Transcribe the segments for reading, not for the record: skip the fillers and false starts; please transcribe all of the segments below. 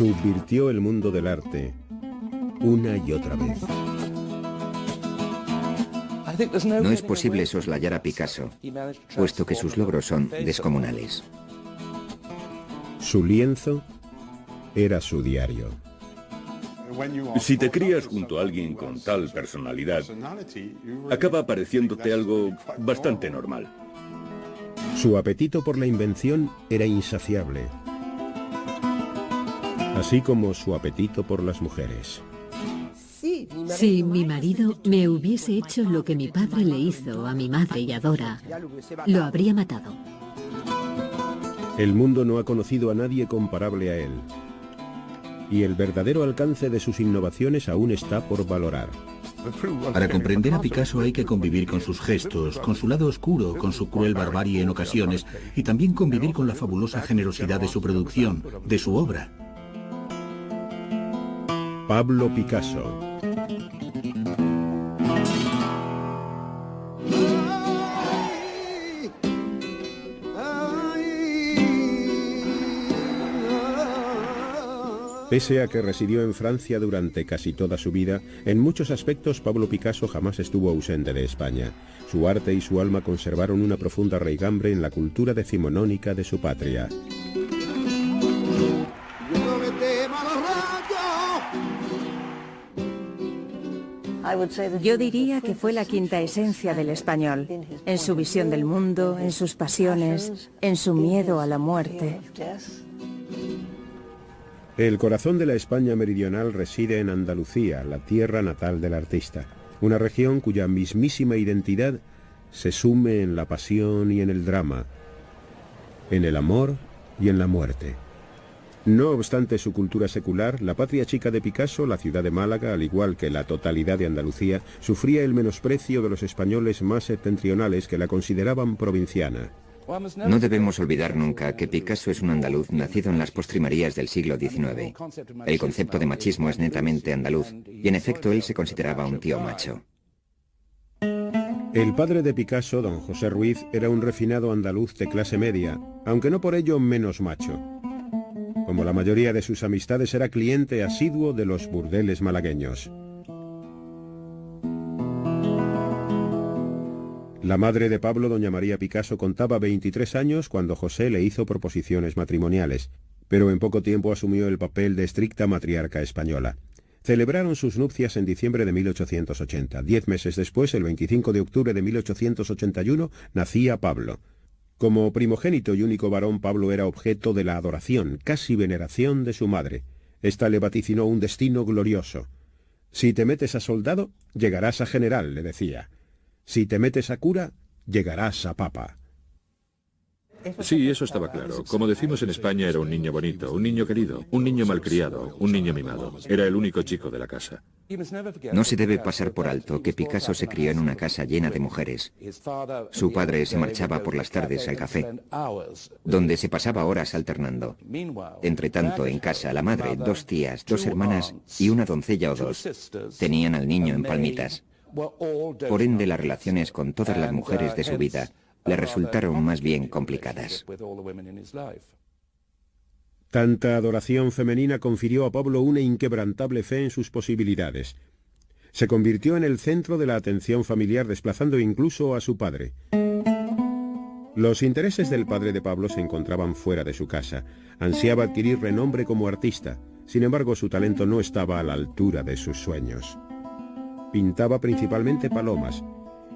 Subvirtió el mundo del arte una y otra vez. No es posible soslayar a Picasso, puesto que sus logros son descomunales. Su lienzo era su diario. Si te crías junto a alguien con tal personalidad, acaba pareciéndote algo bastante normal. Su apetito por la invención era insaciable, así como su apetito por las mujeres. Si mi marido me hubiese hecho lo que mi padre le hizo a mi madre y a Dora, lo habría matado. El mundo no ha conocido a nadie comparable a él, y el verdadero alcance de sus innovaciones aún está por valorar. Para comprender a Picasso hay que convivir con sus gestos, con su lado oscuro, con su cruel barbarie en ocasiones, y también convivir con la fabulosa generosidad de su producción, de su obra. Pablo Picasso. Pese a que residió en Francia durante casi toda su vida, en muchos aspectos Pablo Picasso jamás estuvo ausente de España. Su arte y su alma conservaron una profunda raigambre en la cultura decimonónica de su patria. Yo diría que fue la quinta esencia del español, en su visión del mundo, en sus pasiones, en su miedo a la muerte. El corazón de la España meridional reside en Andalucía, la tierra natal del artista, una región cuya mismísima identidad se sume en la pasión y en el drama, en el amor y en la muerte. No obstante su cultura secular, la patria chica de Picasso, la ciudad de Málaga, al igual que la totalidad de Andalucía, sufría el menosprecio de los españoles más septentrionales que la consideraban provinciana. No debemos olvidar nunca que Picasso es un andaluz nacido en las postrimerías del siglo XIX. El concepto de machismo es netamente andaluz, y en efecto él se consideraba un tío macho. El padre de Picasso, don José Ruiz, era un refinado andaluz de clase media, aunque no por ello menos macho. Como la mayoría de sus amistades, era cliente asiduo de los burdeles malagueños. La madre de Pablo, doña María Picasso, contaba 23 años cuando José le hizo proposiciones matrimoniales, pero en poco tiempo asumió el papel de estricta matriarca española. Celebraron sus nupcias en diciembre de 1880. 10 meses después, el 25 de octubre de 1881, nacía Pablo. Como primogénito y único varón, Pablo era objeto de la adoración, casi veneración de su madre. Esta le vaticinó un destino glorioso. Si te metes a soldado, llegarás a general, le decía. Si te metes a cura, llegarás a papa. Sí, eso estaba claro. Como decimos en España, era un niño bonito, un niño querido, un niño malcriado, un niño mimado. Era el único chico de la casa. No se debe pasar por alto que Picasso se crió en una casa llena de mujeres. Su padre se marchaba por las tardes al café, donde se pasaba horas alternando. Entre tanto, en casa, la madre, 2 tías, 2 hermanas y una doncella o 2 tenían al niño en palmitas. Por ende, las relaciones con todas las mujeres de su vida le resultaron más bien complicadas. Tanta adoración femenina confirió a Pablo una inquebrantable fe en sus posibilidades. Se convirtió en el centro de la atención familiar, desplazando incluso a su padre. Los intereses del padre de Pablo se encontraban fuera de su casa. Ansiaba adquirir renombre como artista. Sin embargo, su talento no estaba a la altura de sus sueños. Pintaba principalmente palomas,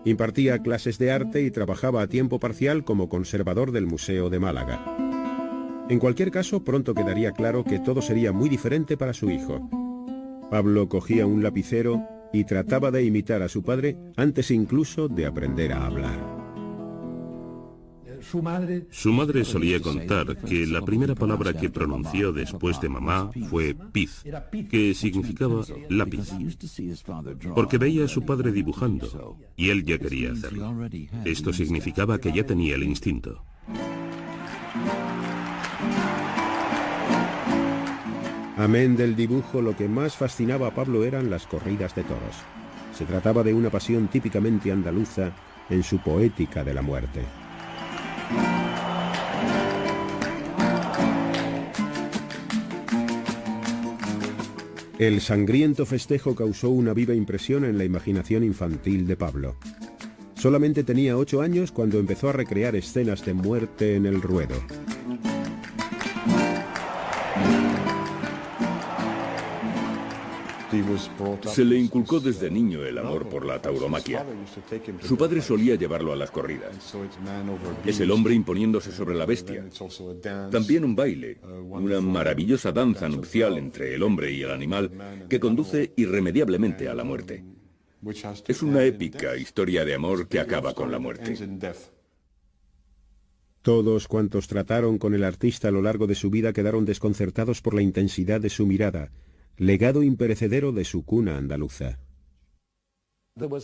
impartía clases de arte y trabajaba a tiempo parcial como conservador del Museo de Málaga. En cualquier caso, pronto quedaría claro que todo sería muy diferente para su hijo. Pablo cogía un lapicero y trataba de imitar a su padre antes incluso de aprender a hablar. Su madre solía contar que la primera palabra que pronunció después de mamá fue piz, que significaba lápiz, porque veía a su padre dibujando y él ya quería hacerlo. Esto significaba que ya tenía el instinto. Amén del dibujo, lo que más fascinaba a Pablo eran las corridas de toros. Se trataba de una pasión típicamente andaluza en su poética de la muerte. El sangriento festejo causó una viva impresión en la imaginación infantil de Pablo. Solamente tenía 8 años cuando empezó a recrear escenas de muerte en el ruedo. Se le inculcó desde niño el amor por la tauromaquia. Su padre solía llevarlo a las corridas. Es el hombre imponiéndose sobre la bestia. También un baile, una maravillosa danza nupcial entre el hombre y el animal que conduce irremediablemente a la muerte. Es una épica historia de amor que acaba con la muerte. Todos cuantos trataron con el artista a lo largo de su vida quedaron desconcertados por la intensidad de su mirada, legado imperecedero de su cuna andaluza.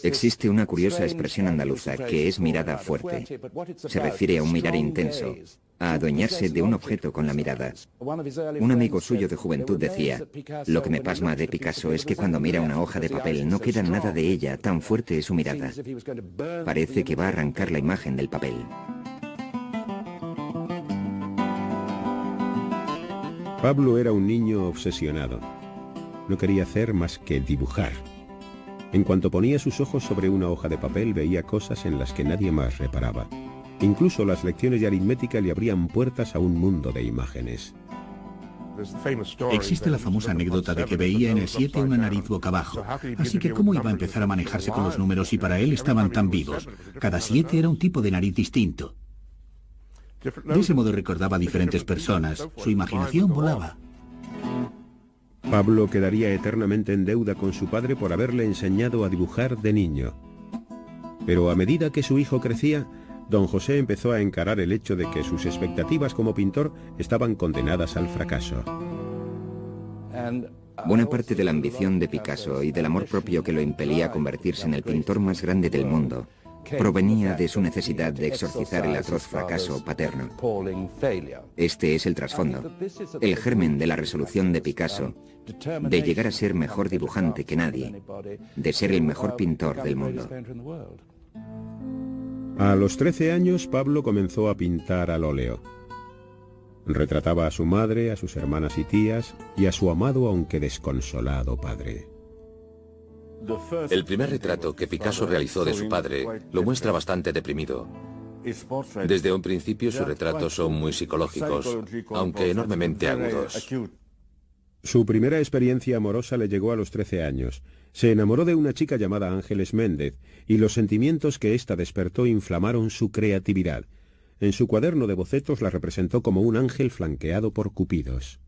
Existe una curiosa expresión andaluza que es mirada fuerte. Se refiere a un mirar intenso, a adueñarse de un objeto con la mirada. Un amigo suyo de juventud decía: lo que me pasma de Picasso es que cuando mira una hoja de papel no queda nada de ella, tan fuerte es su mirada. Parece que va a arrancar la imagen del papel. Pablo era un niño obsesionado. No quería hacer más que dibujar. En cuanto ponía sus ojos sobre una hoja de papel, veía cosas en las que nadie más reparaba. Incluso las lecciones de aritmética le abrían puertas a un mundo de imágenes. Existe la famosa anécdota de que veía en el 7 una nariz boca abajo. Así que ¿cómo iba a empezar a manejarse con los números si para él estaban tan vivos? Cada 7 era un tipo de nariz distinto. De ese modo recordaba a diferentes personas. Su imaginación volaba. Pablo quedaría eternamente en deuda con su padre por haberle enseñado a dibujar de niño. Pero a medida que su hijo crecía, don José empezó a encarar el hecho de que sus expectativas como pintor estaban condenadas al fracaso. Buena parte de la ambición de Picasso y del amor propio que lo impelía a convertirse en el pintor más grande del mundo provenía de su necesidad de exorcizar el atroz fracaso paterno. Este es el trasfondo, el germen de la resolución de Picasso, de llegar a ser mejor dibujante que nadie, de ser el mejor pintor del mundo. A los 13 años, Pablo comenzó a pintar al óleo. Retrataba a su madre, a sus hermanas y tías, y a su amado aunque desconsolado padre. El primer retrato que Picasso realizó de su padre lo muestra bastante deprimido. Desde un principio sus retratos son muy psicológicos, aunque enormemente agudos. Su primera experiencia amorosa le llegó a los 13 años. Se enamoró de una chica llamada Ángeles Méndez, y los sentimientos que ésta despertó inflamaron su creatividad. En su cuaderno de bocetos la representó como un ángel flanqueado por cupidos.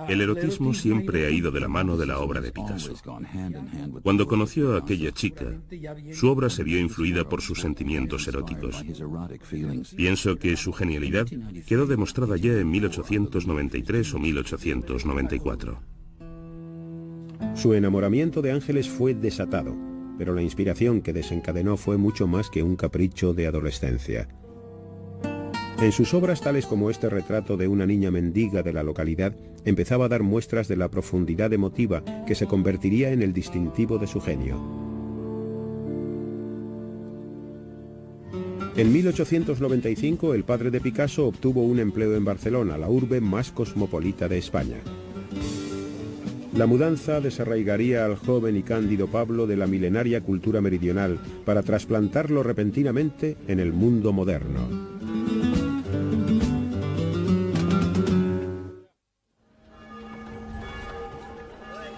El erotismo siempre ha ido de la mano de la obra de Picasso. Cuando conoció a aquella chica, su obra se vio influida por sus sentimientos eróticos. Pienso que su genialidad quedó demostrada ya en 1893 o 1894. Su enamoramiento de Ángeles fue desatado, pero la inspiración que desencadenó fue mucho más que un capricho de adolescencia. En sus obras, tales como este retrato de una niña mendiga de la localidad, empezaba a dar muestras de la profundidad emotiva que se convertiría en el distintivo de su genio. En 1895, el padre de Picasso obtuvo un empleo en Barcelona, la urbe más cosmopolita de España. La mudanza desarraigaría al joven y cándido Pablo de la milenaria cultura meridional para trasplantarlo repentinamente en el mundo moderno.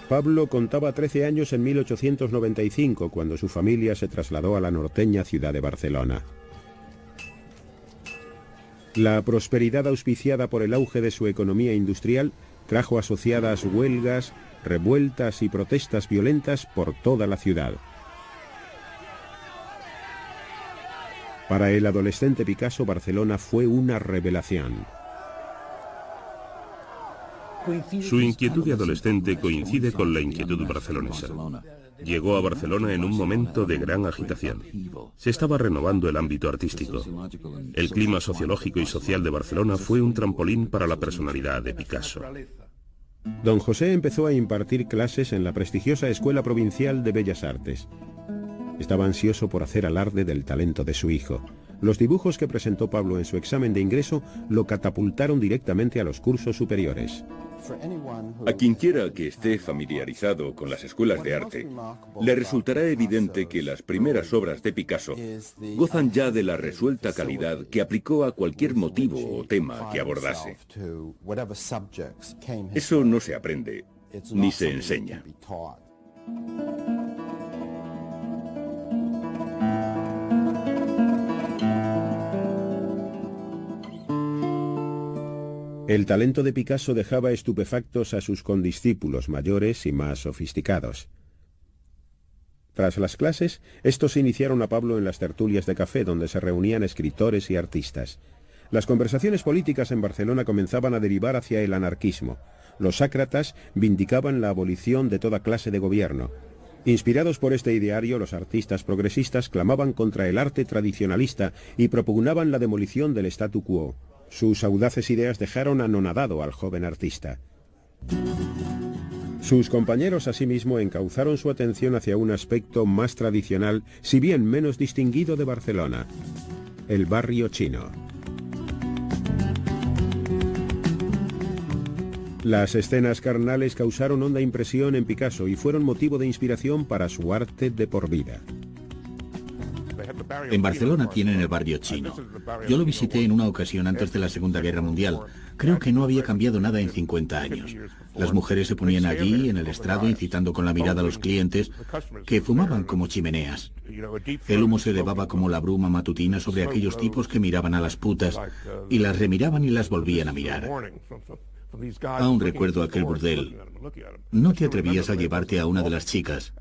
Pablo contaba 13 años en 1895, cuando su familia se trasladó a la norteña ciudad de Barcelona. La prosperidad auspiciada por el auge de su economía industrial trajo asociadas huelgas, revueltas y protestas violentas por toda la ciudad. Para el adolescente Picasso, Barcelona fue una revelación. Su inquietud de adolescente coincide con la inquietud barcelonesa. Llegó a Barcelona en un momento de gran agitación. Se estaba renovando el ámbito artístico. El clima sociológico y social de Barcelona fue un trampolín para la personalidad de Picasso. Don José empezó a impartir clases en la prestigiosa Escuela Provincial de Bellas Artes. Estaba ansioso por hacer alarde del talento de su hijo. Los dibujos que presentó Pablo en su examen de ingreso lo catapultaron directamente a los cursos superiores. A quien quiera que esté familiarizado con las escuelas de arte, le resultará evidente que las primeras obras de Picasso gozan ya de la resuelta calidad que aplicó a cualquier motivo o tema que abordase. Eso no se aprende, ni se enseña. El talento de Picasso dejaba estupefactos a sus condiscípulos mayores y más sofisticados. Tras las clases, estos iniciaron a Pablo en las tertulias de café donde se reunían escritores y artistas. Las conversaciones políticas en Barcelona comenzaban a derivar hacia el anarquismo. Los sácratas vindicaban la abolición de toda clase de gobierno. Inspirados por este ideario, los artistas progresistas clamaban contra el arte tradicionalista y propugnaban la demolición del statu quo. Sus audaces ideas dejaron anonadado al joven artista. Sus compañeros asimismo encauzaron su atención hacia un aspecto más tradicional, si bien menos distinguido de Barcelona: el barrio chino. Las escenas carnales causaron honda impresión en Picasso y fueron motivo de inspiración para su arte de por vida. En Barcelona tienen el barrio chino. Yo lo visité en una ocasión antes de la Segunda Guerra Mundial. Creo que no había cambiado nada en 50 años. Las mujeres se ponían allí, en el estrado, incitando con la mirada a los clientes, que fumaban como chimeneas. El humo se elevaba como la bruma matutina sobre aquellos tipos que miraban a las putas, y las remiraban y las volvían a mirar. Aún recuerdo aquel burdel. No te atrevías a llevarte a una de las chicas.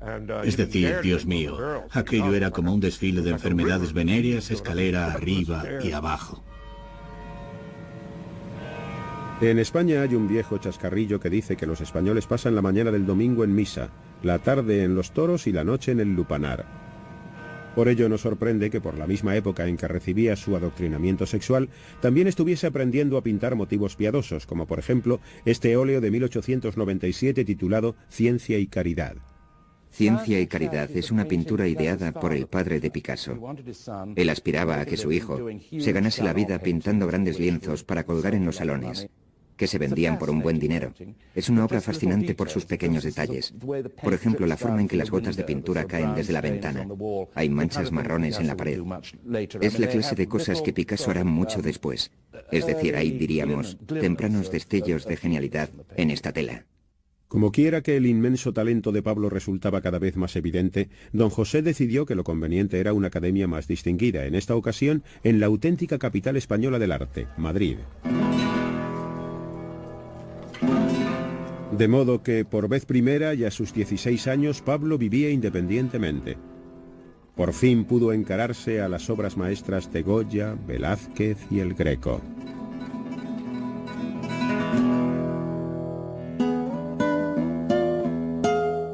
Es decir, Dios mío, aquello era como un desfile de enfermedades venéreas, escalera arriba y abajo. En España hay un viejo chascarrillo que dice que los españoles pasan la mañana del domingo en misa, la tarde en los toros y la noche en el lupanar. Por ello nos sorprende que por la misma época en que recibía su adoctrinamiento sexual, también estuviese aprendiendo a pintar motivos piadosos, como por ejemplo este óleo de 1897 titulado Ciencia y Caridad. Ciencia y Caridad es una pintura ideada por el padre de Picasso. Él aspiraba a que su hijo se ganase la vida pintando grandes lienzos para colgar en los salones, que se vendían por un buen dinero. Es una obra fascinante por sus pequeños detalles. Por ejemplo, la forma en que las gotas de pintura caen desde la ventana. Hay manchas marrones en la pared. Es la clase de cosas que Picasso hará mucho después. Es decir, hay, diríamos, tempranos destellos de genialidad en esta tela. Como quiera que el inmenso talento de Pablo resultaba cada vez más evidente, don José decidió que lo conveniente era una academia más distinguida, en esta ocasión en la auténtica capital española del arte, Madrid. De modo que, por vez primera y a sus 16 años, Pablo vivía independientemente. Por fin pudo encararse a las obras maestras de Goya, Velázquez y el Greco.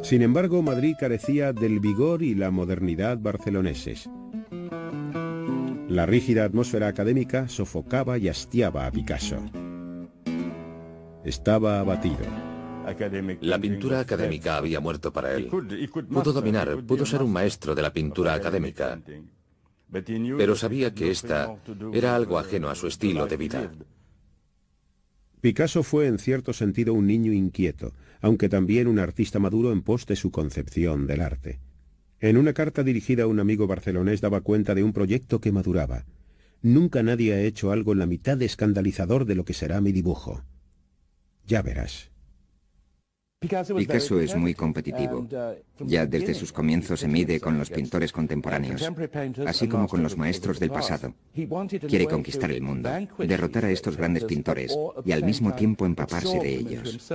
Sin embargo, Madrid carecía del vigor y la modernidad barceloneses. La rígida atmósfera académica sofocaba y hastiaba a Picasso. Estaba abatido. La pintura académica había muerto para él. Pudo dominar, pudo ser un maestro de la pintura académica, pero sabía que esta era algo ajeno a su estilo de vida. Picasso fue en cierto sentido un niño inquieto, aunque también un artista maduro en pos de su concepción del arte. En una carta dirigida a un amigo barcelonés daba cuenta de un proyecto que maduraba. Nunca nadie ha hecho algo en la mitad de escandalizador de lo que será mi dibujo. Ya verás. Picasso es muy competitivo. Ya desde sus comienzos se mide con los pintores contemporáneos, así como con los maestros del pasado. Quiere conquistar el mundo, derrotar a estos grandes pintores y al mismo tiempo empaparse de ellos.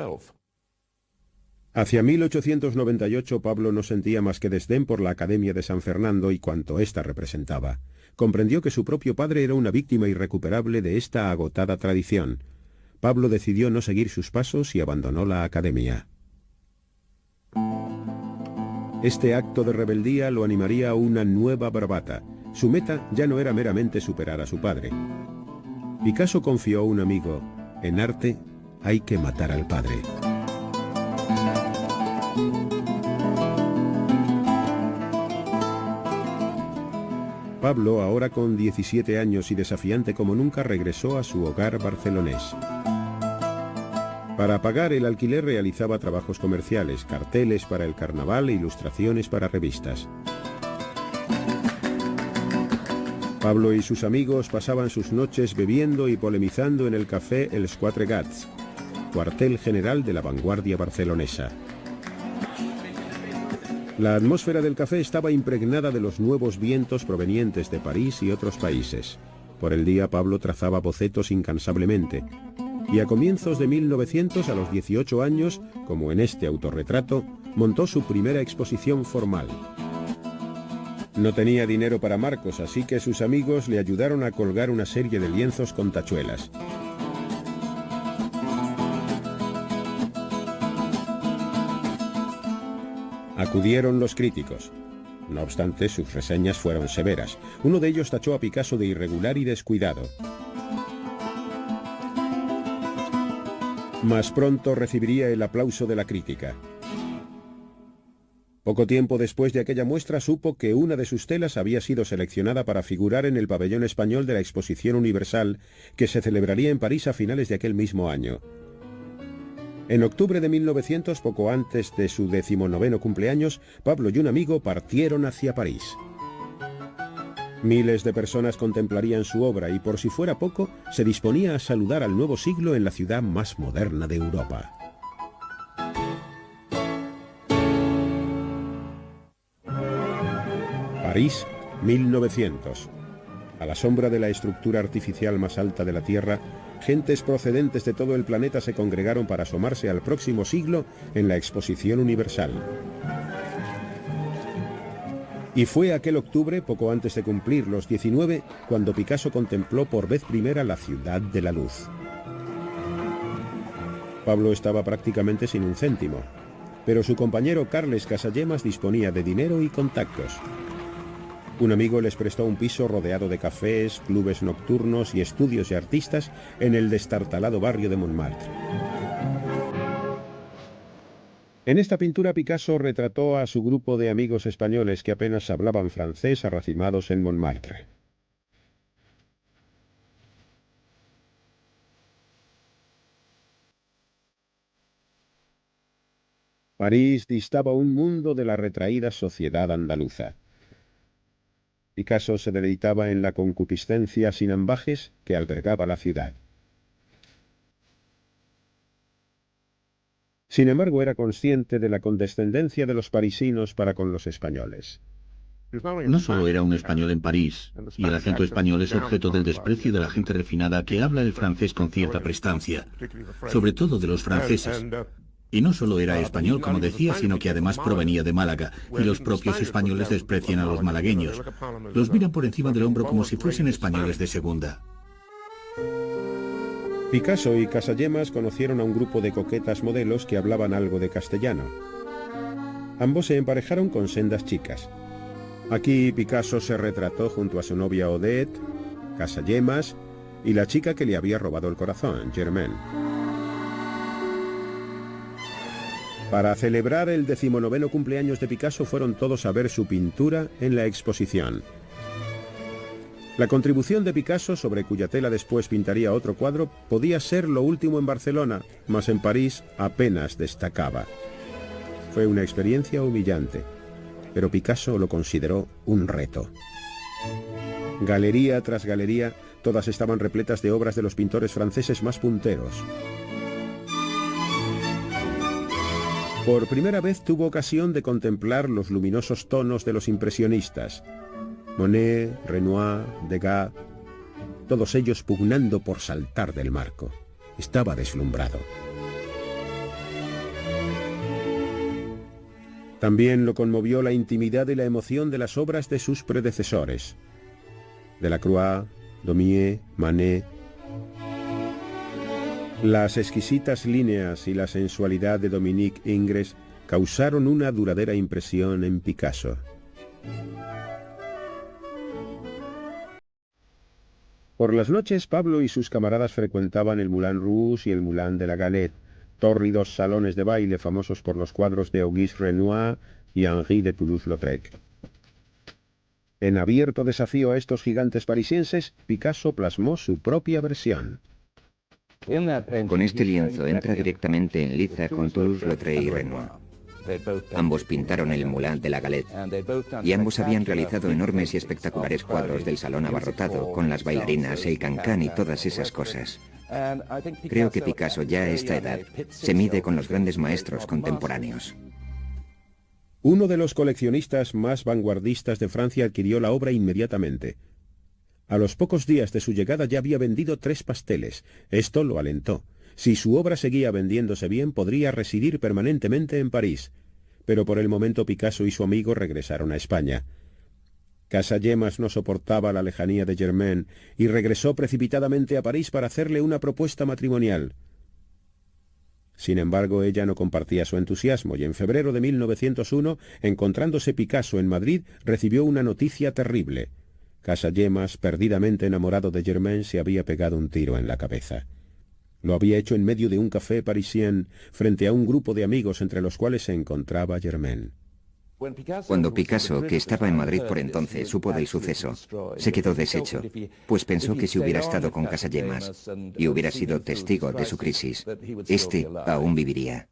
Hacia 1898 Pablo no sentía más que desdén por la Academia de San Fernando y cuanto ésta representaba. Comprendió que su propio padre era una víctima irrecuperable de esta agotada tradición. Pablo decidió no seguir sus pasos y abandonó la academia. Este acto de rebeldía lo animaría a una nueva bravata. Su meta ya no era meramente superar a su padre. Picasso confió a un amigo: en arte hay que matar al padre. Pablo, ahora con 17 años y desafiante como nunca, regresó a su hogar barcelonés. Para pagar el alquiler realizaba trabajos comerciales, carteles para el carnaval e ilustraciones para revistas. Pablo y sus amigos pasaban sus noches bebiendo y polemizando en el café Els Quatre Gats, cuartel general de la vanguardia barcelonesa. La atmósfera del café estaba impregnada de los nuevos vientos provenientes de París y otros países. Por el día Pablo trazaba bocetos incansablemente. Y a comienzos de 1900, a los 18 años, como en este autorretrato, montó su primera exposición formal. No tenía dinero para marcos, así que sus amigos le ayudaron a colgar una serie de lienzos con tachuelas. Acudieron los críticos. No obstante, sus reseñas fueron severas. Uno de ellos tachó a Picasso de irregular y descuidado. Mas pronto recibiría el aplauso de la crítica. Poco tiempo después de aquella muestra supo que una de sus telas había sido seleccionada para figurar en el pabellón español de la Exposición Universal, que se celebraría en París a finales de aquel mismo año. En octubre de 1900, poco antes de su 19º cumpleaños, Pablo y un amigo partieron hacia París. Miles de personas contemplarían su obra y, por si fuera poco, se disponía a saludar al nuevo siglo en la ciudad más moderna de Europa. París, 1900. A la sombra de la estructura artificial más alta de la Tierra, gentes procedentes de todo el planeta se congregaron para asomarse al próximo siglo en la Exposición Universal. Y fue aquel octubre, poco antes de cumplir los 19, cuando Picasso contempló por vez primera la ciudad de la luz. Pablo estaba prácticamente sin un céntimo, pero su compañero Carles Casagemas disponía de dinero y contactos. Un amigo les prestó un piso rodeado de cafés, clubes nocturnos y estudios de artistas en el destartalado barrio de Montmartre. En esta pintura Picasso retrató a su grupo de amigos españoles que apenas hablaban francés arracimados en Montmartre. París distaba un mundo de la retraída sociedad andaluza. Picasso se deleitaba en la concupiscencia sin ambajes que albergaba la ciudad. Sin embargo, era consciente de la condescendencia de los parisinos para con los españoles. No solo era un español en París, y el acento español es objeto del desprecio de la gente refinada que habla el francés con cierta prestancia, sobre todo de los franceses. Y no solo era español, como decía, sino que además provenía de Málaga, y los propios españoles desprecian a los malagueños. Los miran por encima del hombro como si fuesen españoles de segunda. Picasso y Casagemas conocieron a un grupo de coquetas modelos que hablaban algo de castellano. Ambos se emparejaron con sendas chicas. Aquí Picasso se retrató junto a su novia Odette, Casagemas y la chica que le había robado el corazón, Germaine. Para celebrar el 19º cumpleaños de Picasso fueron todos a ver su pintura en la exposición. La contribución de Picasso, sobre cuya tela después pintaría otro cuadro, podía ser lo último en Barcelona, mas en París apenas destacaba. Fue una experiencia humillante, pero Picasso lo consideró un reto. Galería tras galería, todas estaban repletas de obras de los pintores franceses más punteros. Por primera vez tuvo ocasión de contemplar los luminosos tonos de los impresionistas. Monet, Renoir, Degas, todos ellos pugnando por saltar del marco. Estaba deslumbrado. También lo conmovió la intimidad y la emoción de las obras de sus predecesores. Delacroix, Daumier, Manet. Las exquisitas líneas y la sensualidad de Dominique Ingres causaron una duradera impresión en Picasso. Por las noches, Pablo y sus camaradas frecuentaban el Moulin Rouge y el Moulin de la Galette, tórridos salones de baile famosos por los cuadros de Auguste Renoir y Henri de Toulouse-Lautrec. En abierto desafío a estos gigantes parisienses, Picasso plasmó su propia versión. Con este lienzo entra directamente en liza con Toulouse-Lautrec y Renoir. Ambos pintaron el Moulin de la Galette y ambos habían realizado enormes y espectaculares cuadros del salón abarrotado con las bailarinas, el cancán y todas esas cosas. Creo que Picasso ya a esta edad se mide con los grandes maestros contemporáneos. Uno de los coleccionistas más vanguardistas de Francia adquirió la obra inmediatamente. A los pocos días de su llegada ya había vendido 3 pasteles. Esto lo alentó. Si su obra seguía vendiéndose bien, podría residir permanentemente en París. Pero por el momento Picasso y su amigo regresaron a España. Casagemas no soportaba la lejanía de Germaine y regresó precipitadamente a París para hacerle una propuesta matrimonial. Sin embargo, ella no compartía su entusiasmo y en febrero de 1901, encontrándose Picasso en Madrid, recibió una noticia terrible. Casagemas, perdidamente enamorado de Germaine, se había pegado un tiro en la cabeza. Lo había hecho en medio de un café parisien, frente a un grupo de amigos entre los cuales se encontraba Germaine. Cuando Picasso, que estaba en Madrid por entonces, supo del suceso, se quedó deshecho, pues pensó que si hubiera estado con Casagemas y hubiera sido testigo de su crisis, este aún viviría.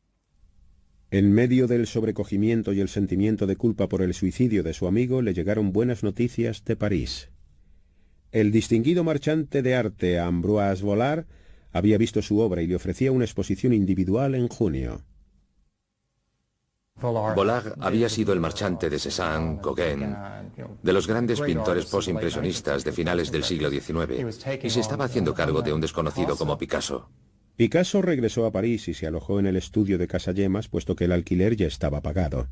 En medio del sobrecogimiento y el sentimiento de culpa por el suicidio de su amigo, le llegaron buenas noticias de París. El distinguido marchante de arte Ambroise Vollard había visto su obra y le ofrecía una exposición individual en junio. Vollard había sido el marchante de Cézanne, Gauguin, de los grandes pintores postimpresionistas de finales del siglo XIX, y se estaba haciendo cargo de un desconocido como Picasso. Picasso regresó a París y se alojó en el estudio de Casagemas, puesto que el alquiler ya estaba pagado.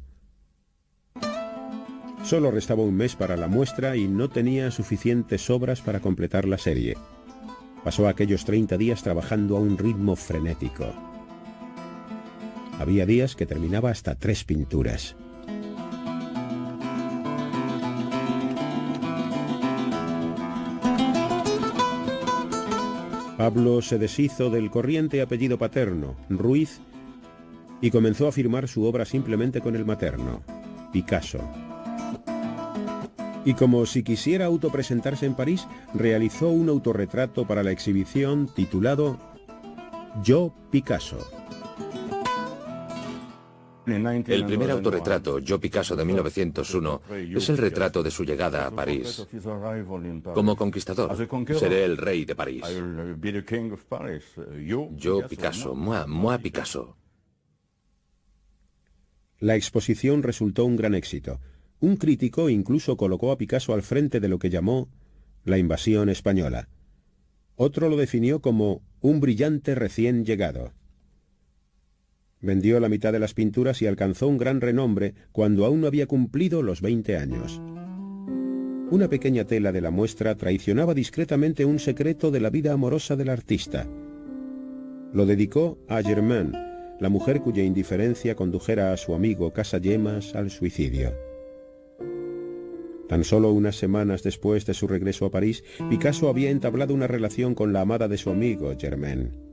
Solo restaba un mes para la muestra y no tenía suficientes obras para completar la serie. Pasó aquellos 30 días trabajando a un ritmo frenético. Había días que terminaba hasta 3 pinturas. Pablo se deshizo del corriente apellido paterno, Ruiz, y comenzó a firmar su obra simplemente con el materno, Picasso. Y como si quisiera autopresentarse en París, realizó un autorretrato para la exhibición titulado Yo, Picasso. El primer autorretrato, Yo Picasso, de 1901, es el retrato de su llegada a París. Como conquistador, seré el rey de París. Yo Picasso, moi Picasso. La exposición resultó un gran éxito. Un crítico incluso colocó a Picasso al frente de lo que llamó la invasión española. Otro lo definió como un brillante recién llegado. Vendió la mitad de las pinturas y alcanzó un gran renombre cuando aún no había cumplido los 20 años. Una pequeña tela de la muestra traicionaba discretamente un secreto de la vida amorosa del artista. Lo dedicó a Germaine, la mujer cuya indiferencia condujera a su amigo Casagemas al suicidio. Tan solo unas semanas después de su regreso a París, Picasso había entablado una relación con la amada de su amigo, Germaine.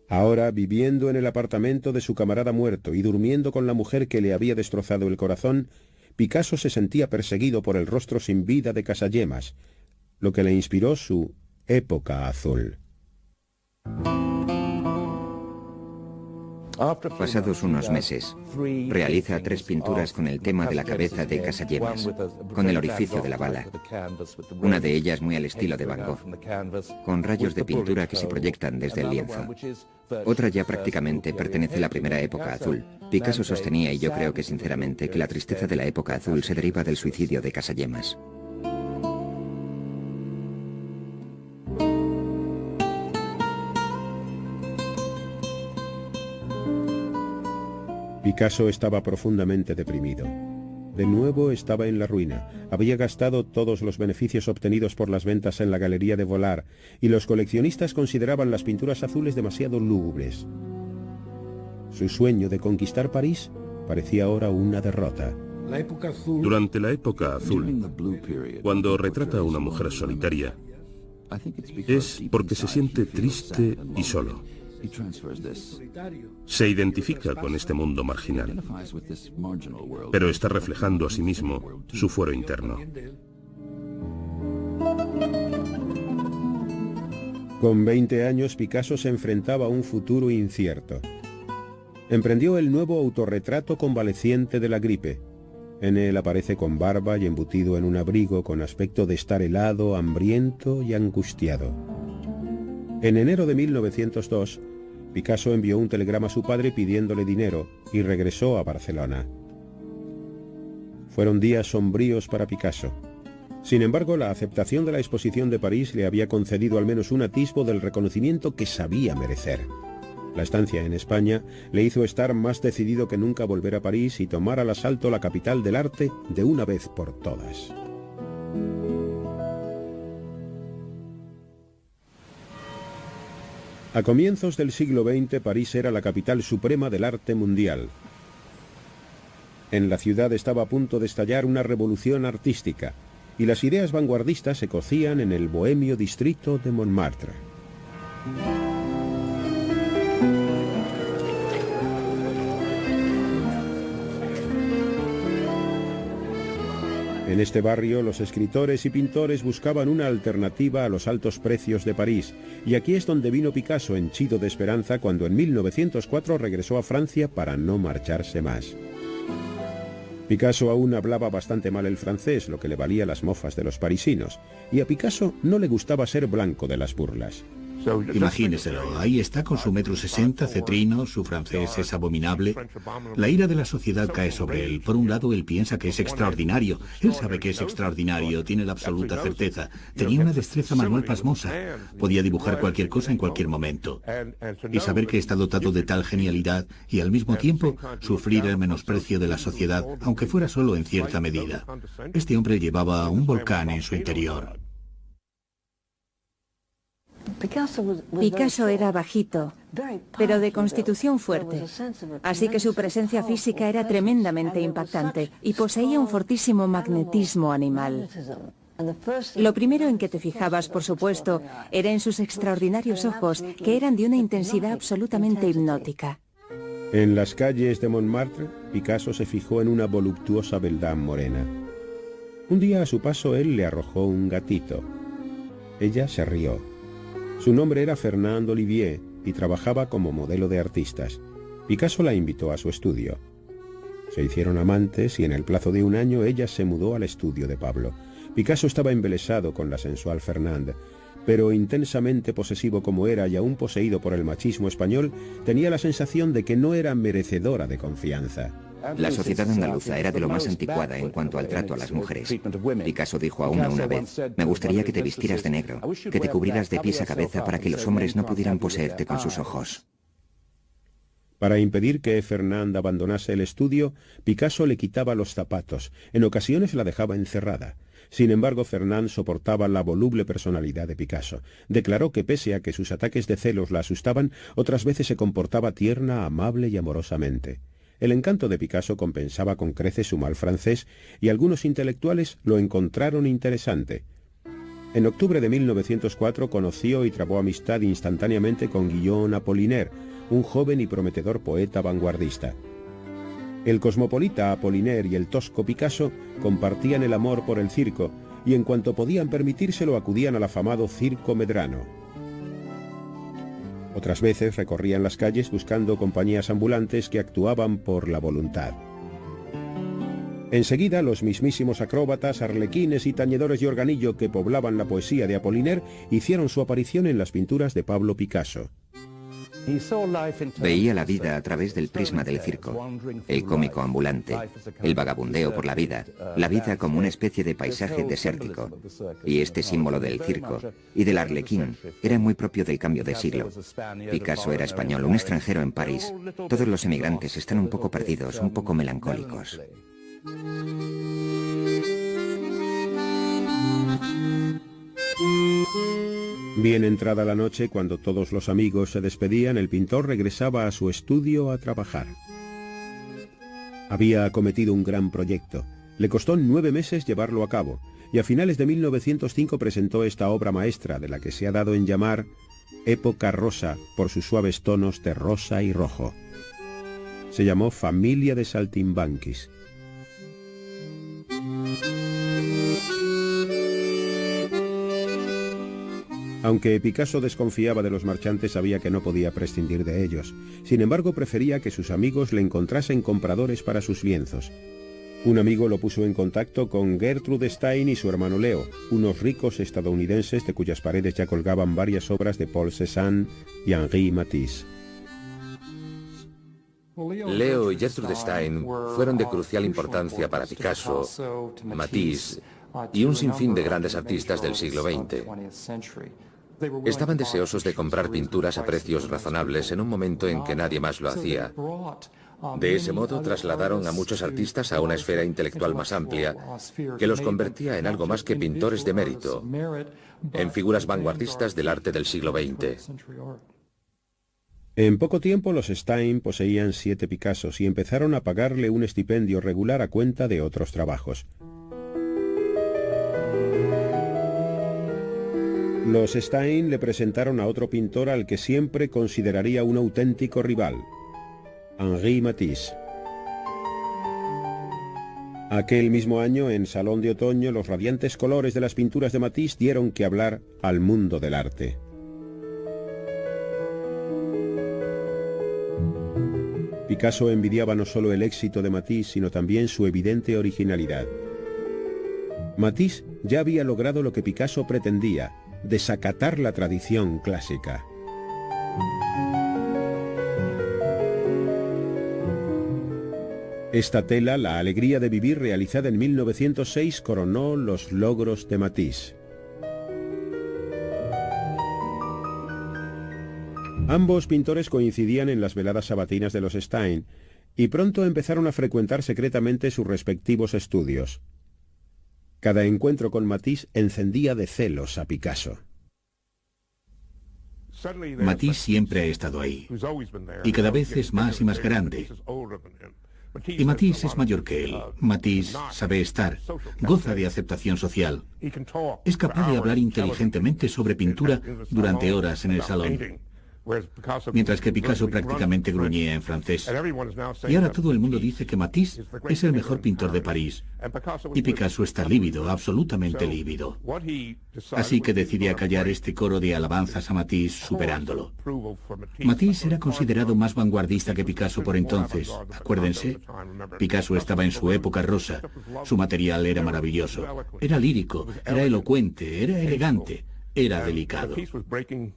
Ahora, viviendo en el apartamento de su camarada muerto y durmiendo con la mujer que le había destrozado el corazón, Picasso se sentía perseguido por el rostro sin vida de Casagemas, lo que le inspiró su Época Azul. Pasados unos meses, realiza 3 pinturas con el tema de la cabeza de Casagemas, con el orificio de la bala. Una de ellas muy al estilo de Van Gogh, con rayos de pintura que se proyectan desde el lienzo. Otra ya prácticamente pertenece a la primera época azul. Picasso sostenía, y yo creo que sinceramente, que la tristeza de la época azul se deriva del suicidio de Casagemas. Picasso estaba profundamente deprimido. De nuevo estaba en la ruina. Había gastado todos los beneficios obtenidos por las ventas en la galería de Vollard, y los coleccionistas consideraban las pinturas azules demasiado lúgubres. Su sueño de conquistar París parecía ahora una derrota. Durante la época azul, cuando retrata a una mujer solitaria, es porque se siente triste y solo. Se identifica con este mundo marginal, pero está reflejando a sí mismo su fuero interno. Con 20 años, Picasso se enfrentaba a un futuro incierto. Emprendió el nuevo autorretrato convaleciente de la gripe. En él aparece con barba y embutido en un abrigo con aspecto de estar helado, hambriento y angustiado. En enero de 1902, Picasso envió un telegrama a su padre pidiéndole dinero y regresó a Barcelona. Fueron días sombríos para Picasso. Sin embargo, la aceptación de la exposición de París le había concedido al menos un atisbo del reconocimiento que sabía merecer. La estancia en España le hizo estar más decidido que nunca a volver a París y tomar al asalto la capital del arte de una vez por todas. A comienzos del siglo XX, París era la capital suprema del arte mundial. En la ciudad estaba a punto de estallar una revolución artística, y las ideas vanguardistas se cocían en el bohemio distrito de Montmartre. En este barrio, los escritores y pintores buscaban una alternativa a los altos precios de París, y aquí es donde vino Picasso henchido de esperanza cuando en 1904 regresó a Francia para no marcharse más. Picasso aún hablaba bastante mal el francés, lo que le valía las mofas de los parisinos, y a Picasso no le gustaba ser blanco de las burlas. Imagíneselo, ahí está con su 1,60 m, cetrino, su francés es abominable. La ira de la sociedad cae sobre él. Por un lado, él piensa que es extraordinario. Él sabe que es extraordinario, tiene la absoluta certeza. Tenía una destreza manual pasmosa. Podía dibujar cualquier cosa en cualquier momento. Y saber que está dotado de tal genialidad y al mismo tiempo sufrir el menosprecio de la sociedad, aunque fuera solo en cierta medida. Este hombre llevaba un volcán en su interior. Picasso era bajito, pero de constitución fuerte, así que su presencia física era tremendamente impactante y poseía un fortísimo magnetismo animal. Lo primero en que te fijabas, por supuesto, era en sus extraordinarios ojos, que eran de una intensidad absolutamente hipnótica. En las calles de Montmartre, Picasso se fijó en una voluptuosa beldad morena. Un día a su paso él le arrojó un gatito. Ella se rió. Su nombre era Fernand Olivier y trabajaba como modelo de artistas. Picasso la invitó a su estudio. Se hicieron amantes y en el plazo de un año ella se mudó al estudio de Pablo. Picasso estaba embelesado con la sensual Fernand, pero intensamente posesivo como era y aún poseído por el machismo español, tenía la sensación de que no era merecedora de confianza. La sociedad andaluza era de lo más anticuada en cuanto al trato a las mujeres. Picasso dijo a una vez: me gustaría que te vistieras de negro, que te cubrieras de pies a cabeza para que los hombres no pudieran poseerte con sus ojos. Para impedir que Fernand abandonase el estudio, Picasso le quitaba los zapatos, en ocasiones la dejaba encerrada. Sin embargo, Fernand soportaba la voluble personalidad de Picasso. Declaró que pese a que sus ataques de celos la asustaban, otras veces se comportaba tierna, amable y amorosamente. El encanto de Picasso compensaba con creces su mal francés y algunos intelectuales lo encontraron interesante. En octubre de 1904 conoció y trabó amistad instantáneamente con Guillaume Apollinaire, un joven y prometedor poeta vanguardista. El cosmopolita Apollinaire y el tosco Picasso compartían el amor por el circo y en cuanto podían permitírselo acudían al afamado Circo Medrano. Otras veces recorrían las calles buscando compañías ambulantes que actuaban por la voluntad. Enseguida, los mismísimos acróbatas, arlequines y tañedores de organillo que poblaban la poesía de Apollinaire hicieron su aparición en las pinturas de Pablo Picasso. Veía la vida a través del prisma del circo, el cómico ambulante, el vagabundeo por la vida como una especie de paisaje desértico. Y este símbolo del circo y del arlequín era muy propio del cambio de siglo. Picasso era español, un extranjero en París. Todos los emigrantes están un poco perdidos, un poco melancólicos. Bien entrada la noche, cuando todos los amigos se despedían, el pintor regresaba a su estudio a trabajar. Había acometido un gran proyecto. Le costó 9 meses llevarlo a cabo, y a finales de 1905 presentó esta obra maestra, de la que se ha dado en llamar Época Rosa, por sus suaves tonos de rosa y rojo. Se llamó Familia de Saltimbanquis. Aunque Picasso desconfiaba de los marchantes, sabía que no podía prescindir de ellos. Sin embargo, prefería que sus amigos le encontrasen compradores para sus lienzos. Un amigo lo puso en contacto con Gertrude Stein y su hermano Leo, unos ricos estadounidenses de cuyas paredes ya colgaban varias obras de Paul Cézanne y Henri Matisse. Leo y Gertrude Stein fueron de crucial importancia para Picasso, Matisse y un sinfín de grandes artistas del siglo XX. Estaban deseosos de comprar pinturas a precios razonables en un momento en que nadie más lo hacía. De ese modo trasladaron a muchos artistas a una esfera intelectual más amplia, que los convertía en algo más que pintores de mérito, en figuras vanguardistas del arte del siglo XX. En poco tiempo los Stein poseían 7 Picassos y empezaron a pagarle un estipendio regular a cuenta de otros trabajos. Los Stein le presentaron a otro pintor al que siempre consideraría un auténtico rival, Henri Matisse. Aquel mismo año, en Salón de Otoño, los radiantes colores de las pinturas de Matisse dieron que hablar al mundo del arte. Picasso envidiaba no solo el éxito de Matisse, sino también su evidente originalidad. Matisse ya había logrado lo que Picasso pretendía, desacatar la tradición clásica. Esta tela, La alegría de vivir, realizada en 1906, coronó los logros de Matisse. Ambos pintores coincidían en las veladas sabatinas de los Stein y pronto empezaron a frecuentar secretamente sus respectivos estudios. Cada encuentro con Matisse encendía de celos a Picasso. Matisse siempre ha estado ahí, y cada vez es más y más grande. Y Matisse es mayor que él. Matisse sabe estar, goza de aceptación social. Es capaz de hablar inteligentemente sobre pintura durante horas en el salón, mientras que Picasso prácticamente gruñía en francés. Y ahora todo el mundo dice que Matisse es el mejor pintor de París, y Picasso está lívido, absolutamente lívido. Así que decide acallar este coro de alabanzas a Matisse, superándolo. Matisse era considerado más vanguardista que Picasso por entonces. Acuérdense, Picasso estaba en su época rosa. Su material era maravilloso. Era lírico, era elocuente, era elegante. Era delicado.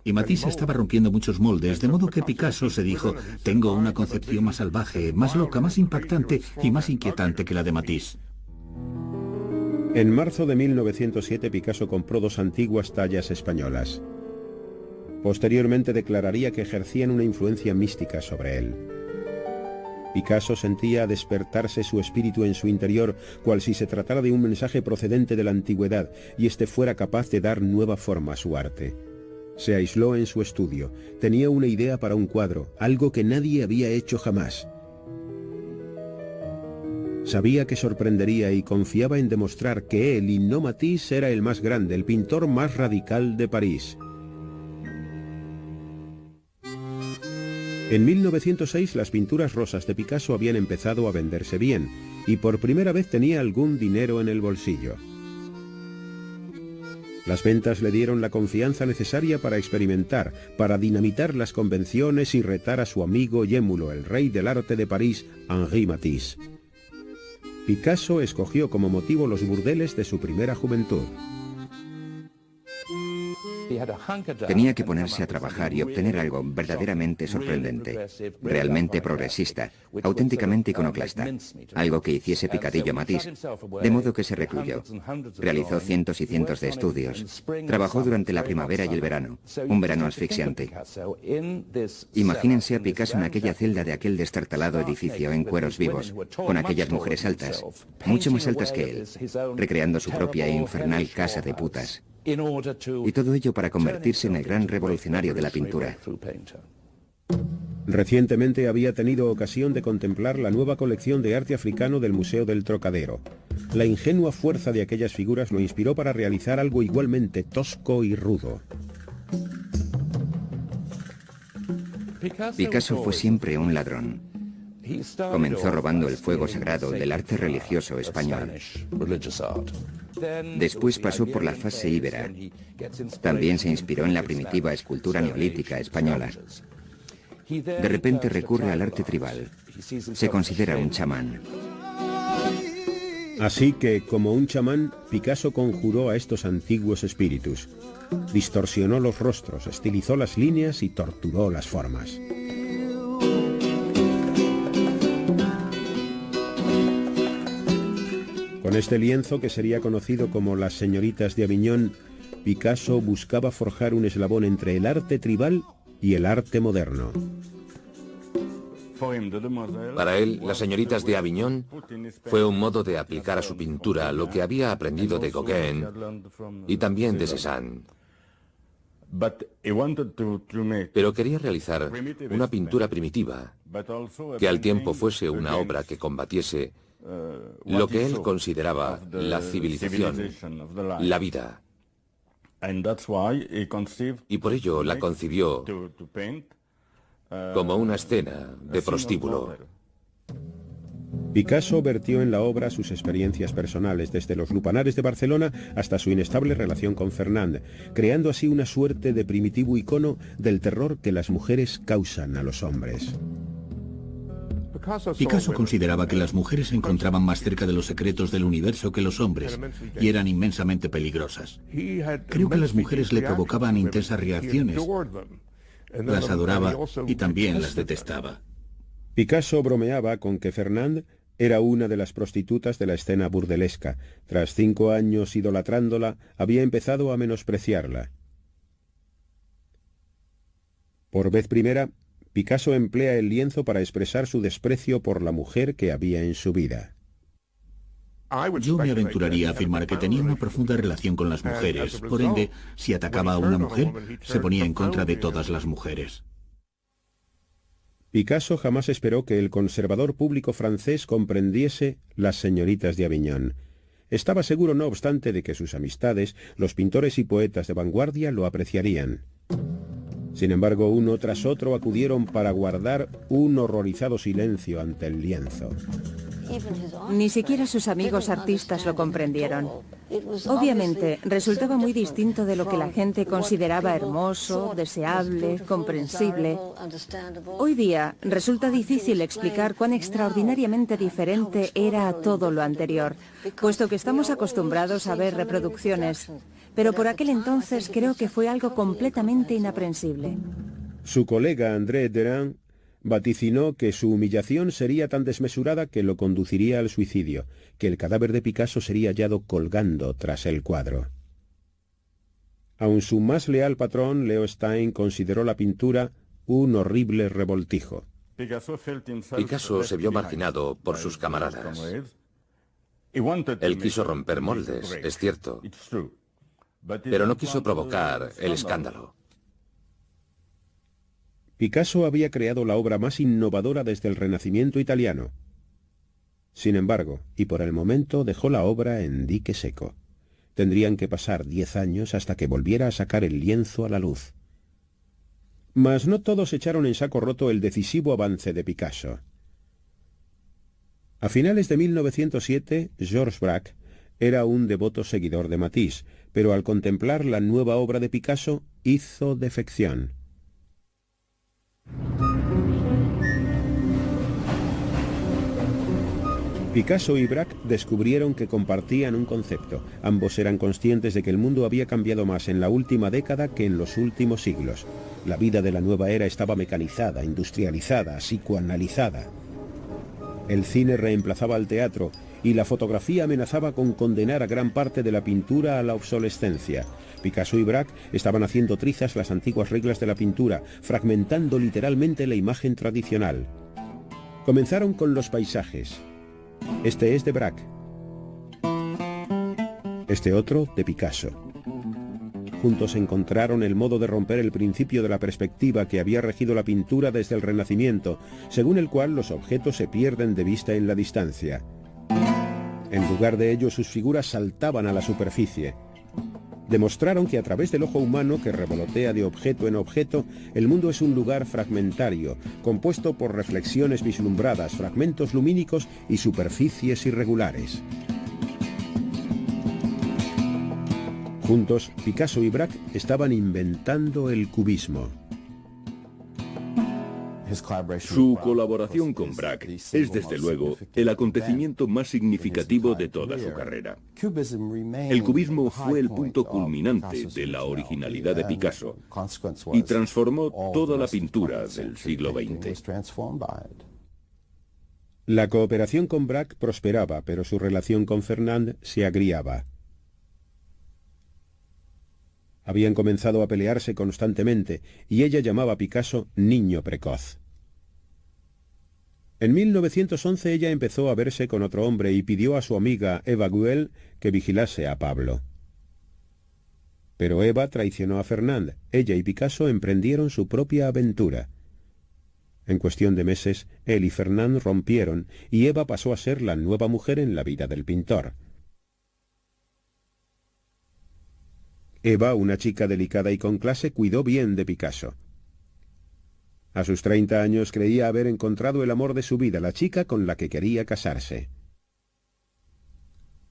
Y Matisse estaba rompiendo muchos moldes, de modo que Picasso se dijo: tengo una concepción más salvaje, más loca, más impactante y más inquietante que la de Matisse. En marzo de 1907 Picasso compró 2 antiguas tallas españolas. Posteriormente declararía que ejercían una influencia mística sobre él. Picasso sentía despertarse su espíritu en su interior, cual si se tratara de un mensaje procedente de la antigüedad, y éste fuera capaz de dar nueva forma a su arte. Se aisló en su estudio. Tenía una idea para un cuadro, algo que nadie había hecho jamás. Sabía que sorprendería y confiaba en demostrar que él y no Matisse era el más grande, el pintor más radical de París. En 1906 las pinturas rosas de Picasso habían empezado a venderse bien y por primera vez tenía algún dinero en el bolsillo. Las ventas le dieron la confianza necesaria para experimentar, para dinamitar las convenciones y retar a su amigo y émulo, el rey del arte de París, Henri Matisse. Picasso escogió como motivo los burdeles de su primera juventud. Tenía que ponerse a trabajar y obtener algo verdaderamente sorprendente, realmente progresista, auténticamente iconoclasta, algo que hiciese picadillo a Matisse, de modo que se recluyó. Realizó cientos y cientos de estudios. Trabajó durante la primavera y el verano, un verano asfixiante. Imagínense a Picasso en aquella celda de aquel destartalado edificio en cueros vivos, con aquellas mujeres altas, mucho más altas que él, recreando su propia e infernal casa de putas. Y todo ello para convertirse en el gran revolucionario de la pintura. Recientemente había tenido ocasión de contemplar la nueva colección de arte africano del Museo del Trocadero. La ingenua fuerza de aquellas figuras lo inspiró para realizar algo igualmente tosco y rudo. Picasso fue siempre un ladrón. Comenzó robando el fuego sagrado del arte religioso español. Después pasó por la fase íbera. También se inspiró en la primitiva escultura neolítica española. De repente recurre al arte tribal. Se considera un chamán. Así que, como un chamán, Picasso conjuró a estos antiguos espíritus. Distorsionó los rostros, estilizó las líneas y torturó las formas. Con este lienzo, que sería conocido como Las señoritas de Aviñón, Picasso buscaba forjar un eslabón entre el arte tribal y el arte moderno. Para él, Las señoritas de Aviñón fue un modo de aplicar a su pintura lo que había aprendido de Gauguin y también de Cézanne. Pero quería realizar una pintura primitiva, que al tiempo fuese una obra que combatiese lo que él consideraba la civilización, la vida. Y por ello la concibió como una escena de prostíbulo. Picasso vertió en la obra sus experiencias personales, desde los lupanares de Barcelona hasta su inestable relación con Fernand, creando así una suerte de primitivo icono del terror que las mujeres causan a los hombres. Picasso consideraba que las mujeres se encontraban más cerca de los secretos del universo que los hombres y eran inmensamente peligrosas. Creo que las mujeres le provocaban intensas reacciones. Las adoraba y también las detestaba. Picasso bromeaba con que Fernand era una de las prostitutas de la escena burdelesca. Tras 5 años idolatrándola, había empezado a menospreciarla. Por vez primera, Picasso emplea el lienzo para expresar su desprecio por la mujer que había en su vida. Yo me aventuraría a afirmar que tenía una profunda relación con las mujeres. Por ende, si atacaba a una mujer, se ponía en contra de todas las mujeres. Picasso jamás esperó que el conservador público francés comprendiese Las señoritas de Aviñón. Estaba seguro, no obstante, de que sus amistades, los pintores y poetas de vanguardia, lo apreciarían. Sin embargo, uno tras otro acudieron para guardar un horrorizado silencio ante el lienzo. Ni siquiera sus amigos artistas lo comprendieron. Obviamente, resultaba muy distinto de lo que la gente consideraba hermoso, deseable, comprensible. Hoy día, resulta difícil explicar cuán extraordinariamente diferente era a todo lo anterior, puesto que estamos acostumbrados a ver reproducciones. Pero por aquel entonces creo que fue algo completamente inaprensible. Su colega André Derain vaticinó que su humillación sería tan desmesurada que lo conduciría al suicidio, que el cadáver de Picasso sería hallado colgando tras el cuadro. Aun su más leal patrón, Leo Stein, consideró la pintura un horrible revoltijo. Picasso se vio marginado por sus camaradas. Él quiso romper moldes, es cierto, pero no quiso provocar el escándalo. Picasso había creado la obra más innovadora desde el Renacimiento italiano. Sin embargo, y por el momento, dejó la obra en dique seco. Tendrían que pasar 10 años hasta que volviera a sacar el lienzo a la luz. Mas no todos echaron en saco roto el decisivo avance de Picasso. A finales de 1907, Georges Braque era un devoto seguidor de Matisse, pero al contemplar la nueva obra de Picasso, hizo defección. Picasso y Braque descubrieron que compartían un concepto. Ambos eran conscientes de que el mundo había cambiado más en la última década que en los últimos siglos. La vida de la nueva era estaba mecanizada, industrializada, psicoanalizada. El cine reemplazaba al teatro y la fotografía amenazaba con condenar a gran parte de la pintura a la obsolescencia. Picasso y Braque estaban haciendo trizas las antiguas reglas de la pintura, fragmentando literalmente la imagen tradicional. Comenzaron con los paisajes. Este es de Braque. Este otro de Picasso. Juntos encontraron el modo de romper el principio de la perspectiva que había regido la pintura desde el Renacimiento, según el cual los objetos se pierden de vista en la distancia. En lugar de ello, sus figuras saltaban a la superficie. Demostraron que a través del ojo humano que revolotea de objeto en objeto, el mundo es un lugar fragmentario, compuesto por reflexiones vislumbradas, fragmentos lumínicos y superficies irregulares. Juntos, Picasso y Braque estaban inventando el cubismo. Su colaboración con Braque es, desde luego, el acontecimiento más significativo de toda su carrera. El cubismo fue el punto culminante de la originalidad de Picasso y transformó toda la pintura del siglo XX. La cooperación con Braque prosperaba, pero su relación con Fernand se agriaba. Habían comenzado a pelearse constantemente y ella llamaba a Picasso niño precoz. En 1911 ella empezó a verse con otro hombre y pidió a su amiga Eva Guel que vigilase a Pablo. Pero Eva traicionó a Fernand. Ella y Picasso emprendieron su propia aventura. En cuestión de meses, él y Fernand rompieron y Eva pasó a ser la nueva mujer en la vida del pintor. Eva, una chica delicada y con clase, cuidó bien de Picasso. A sus 30 años creía haber encontrado el amor de su vida, la chica con la que quería casarse.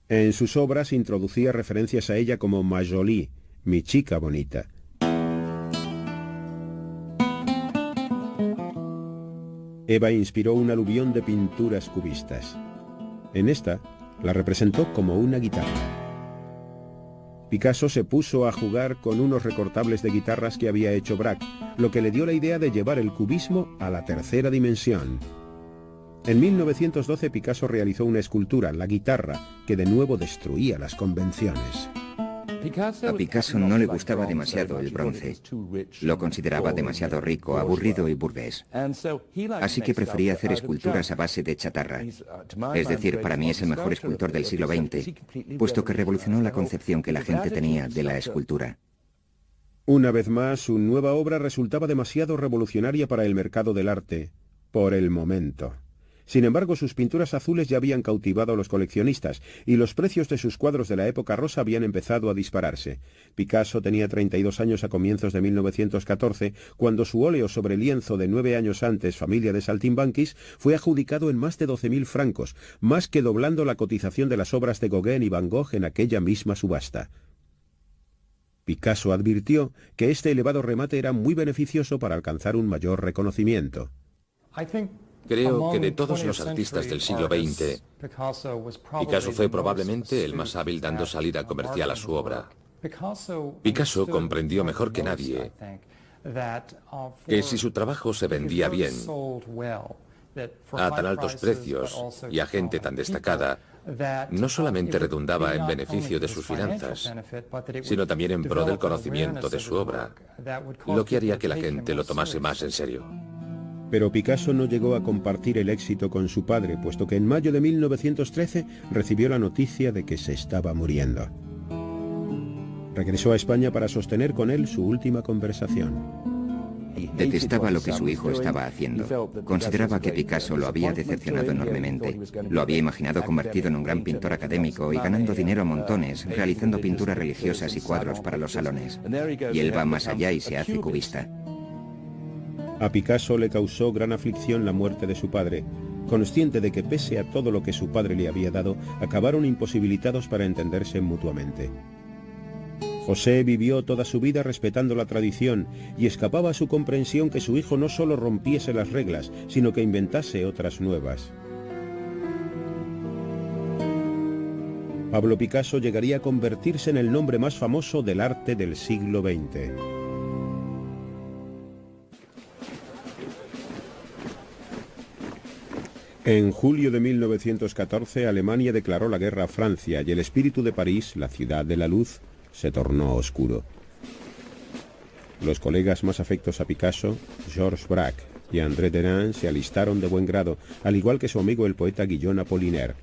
En sus obras introducía referencias a ella como ma jolie, mi chica bonita. Eva inspiró un aluvión de pinturas cubistas. En esta, la representó como una guitarra. Picasso se puso a jugar con unos recortables de guitarras que había hecho Braque, lo que le dio la idea de llevar el cubismo a la tercera dimensión. En 1912 Picasso realizó una escultura, la guitarra, que de nuevo destruía las convenciones. A Picasso no le gustaba demasiado el bronce. Lo consideraba demasiado rico, aburrido y burgués. Así que prefería hacer esculturas a base de chatarra. Es decir, para mí es el mejor escultor del siglo XX, puesto que revolucionó la concepción que la gente tenía de la escultura. Una vez más, su nueva obra resultaba demasiado revolucionaria para el mercado del arte, por el momento. Sin embargo, sus pinturas azules ya habían cautivado a los coleccionistas y los precios de sus cuadros de la época rosa habían empezado a dispararse. Picasso tenía 32 años a comienzos de 1914, cuando su óleo sobre lienzo de 9 años antes, Familia de Saltimbanquis, fue adjudicado en más de 12.000 francos, más que doblando la cotización de las obras de Gauguin y Van Gogh en aquella misma subasta. Picasso advirtió que este elevado remate era muy beneficioso para alcanzar un mayor reconocimiento. Creo que de todos los artistas del siglo XX, Picasso fue probablemente el más hábil dando salida comercial a su obra. Picasso comprendió mejor que nadie que si su trabajo se vendía bien, a tan altos precios y a gente tan destacada, no solamente redundaba en beneficio de sus finanzas, sino también en pro del conocimiento de su obra, lo que haría que la gente lo tomase más en serio. Pero Picasso no llegó a compartir el éxito con su padre, puesto que en mayo de 1913 recibió la noticia de que se estaba muriendo. Regresó a España para sostener con él su última conversación. Detestaba lo que su hijo estaba haciendo. Consideraba que Picasso lo había decepcionado enormemente. Lo había imaginado convertido en un gran pintor académico y ganando dinero a montones, realizando pinturas religiosas y cuadros para los salones. Y él va más allá y se hace cubista. A Picasso le causó gran aflicción la muerte de su padre, consciente de que pese a todo lo que su padre le había dado, acabaron imposibilitados para entenderse mutuamente. José vivió toda su vida respetando la tradición y escapaba a su comprensión que su hijo no solo rompiese las reglas, sino que inventase otras nuevas. Pablo Picasso llegaría a convertirse en el nombre más famoso del arte del siglo XX. En julio de 1914, Alemania declaró la guerra a Francia y el espíritu de París, la ciudad de la luz, se tornó oscuro. Los colegas más afectos a Picasso, Georges Braque y André Derain, se alistaron de buen grado, al igual que su amigo el poeta Guillaume Apollinaire.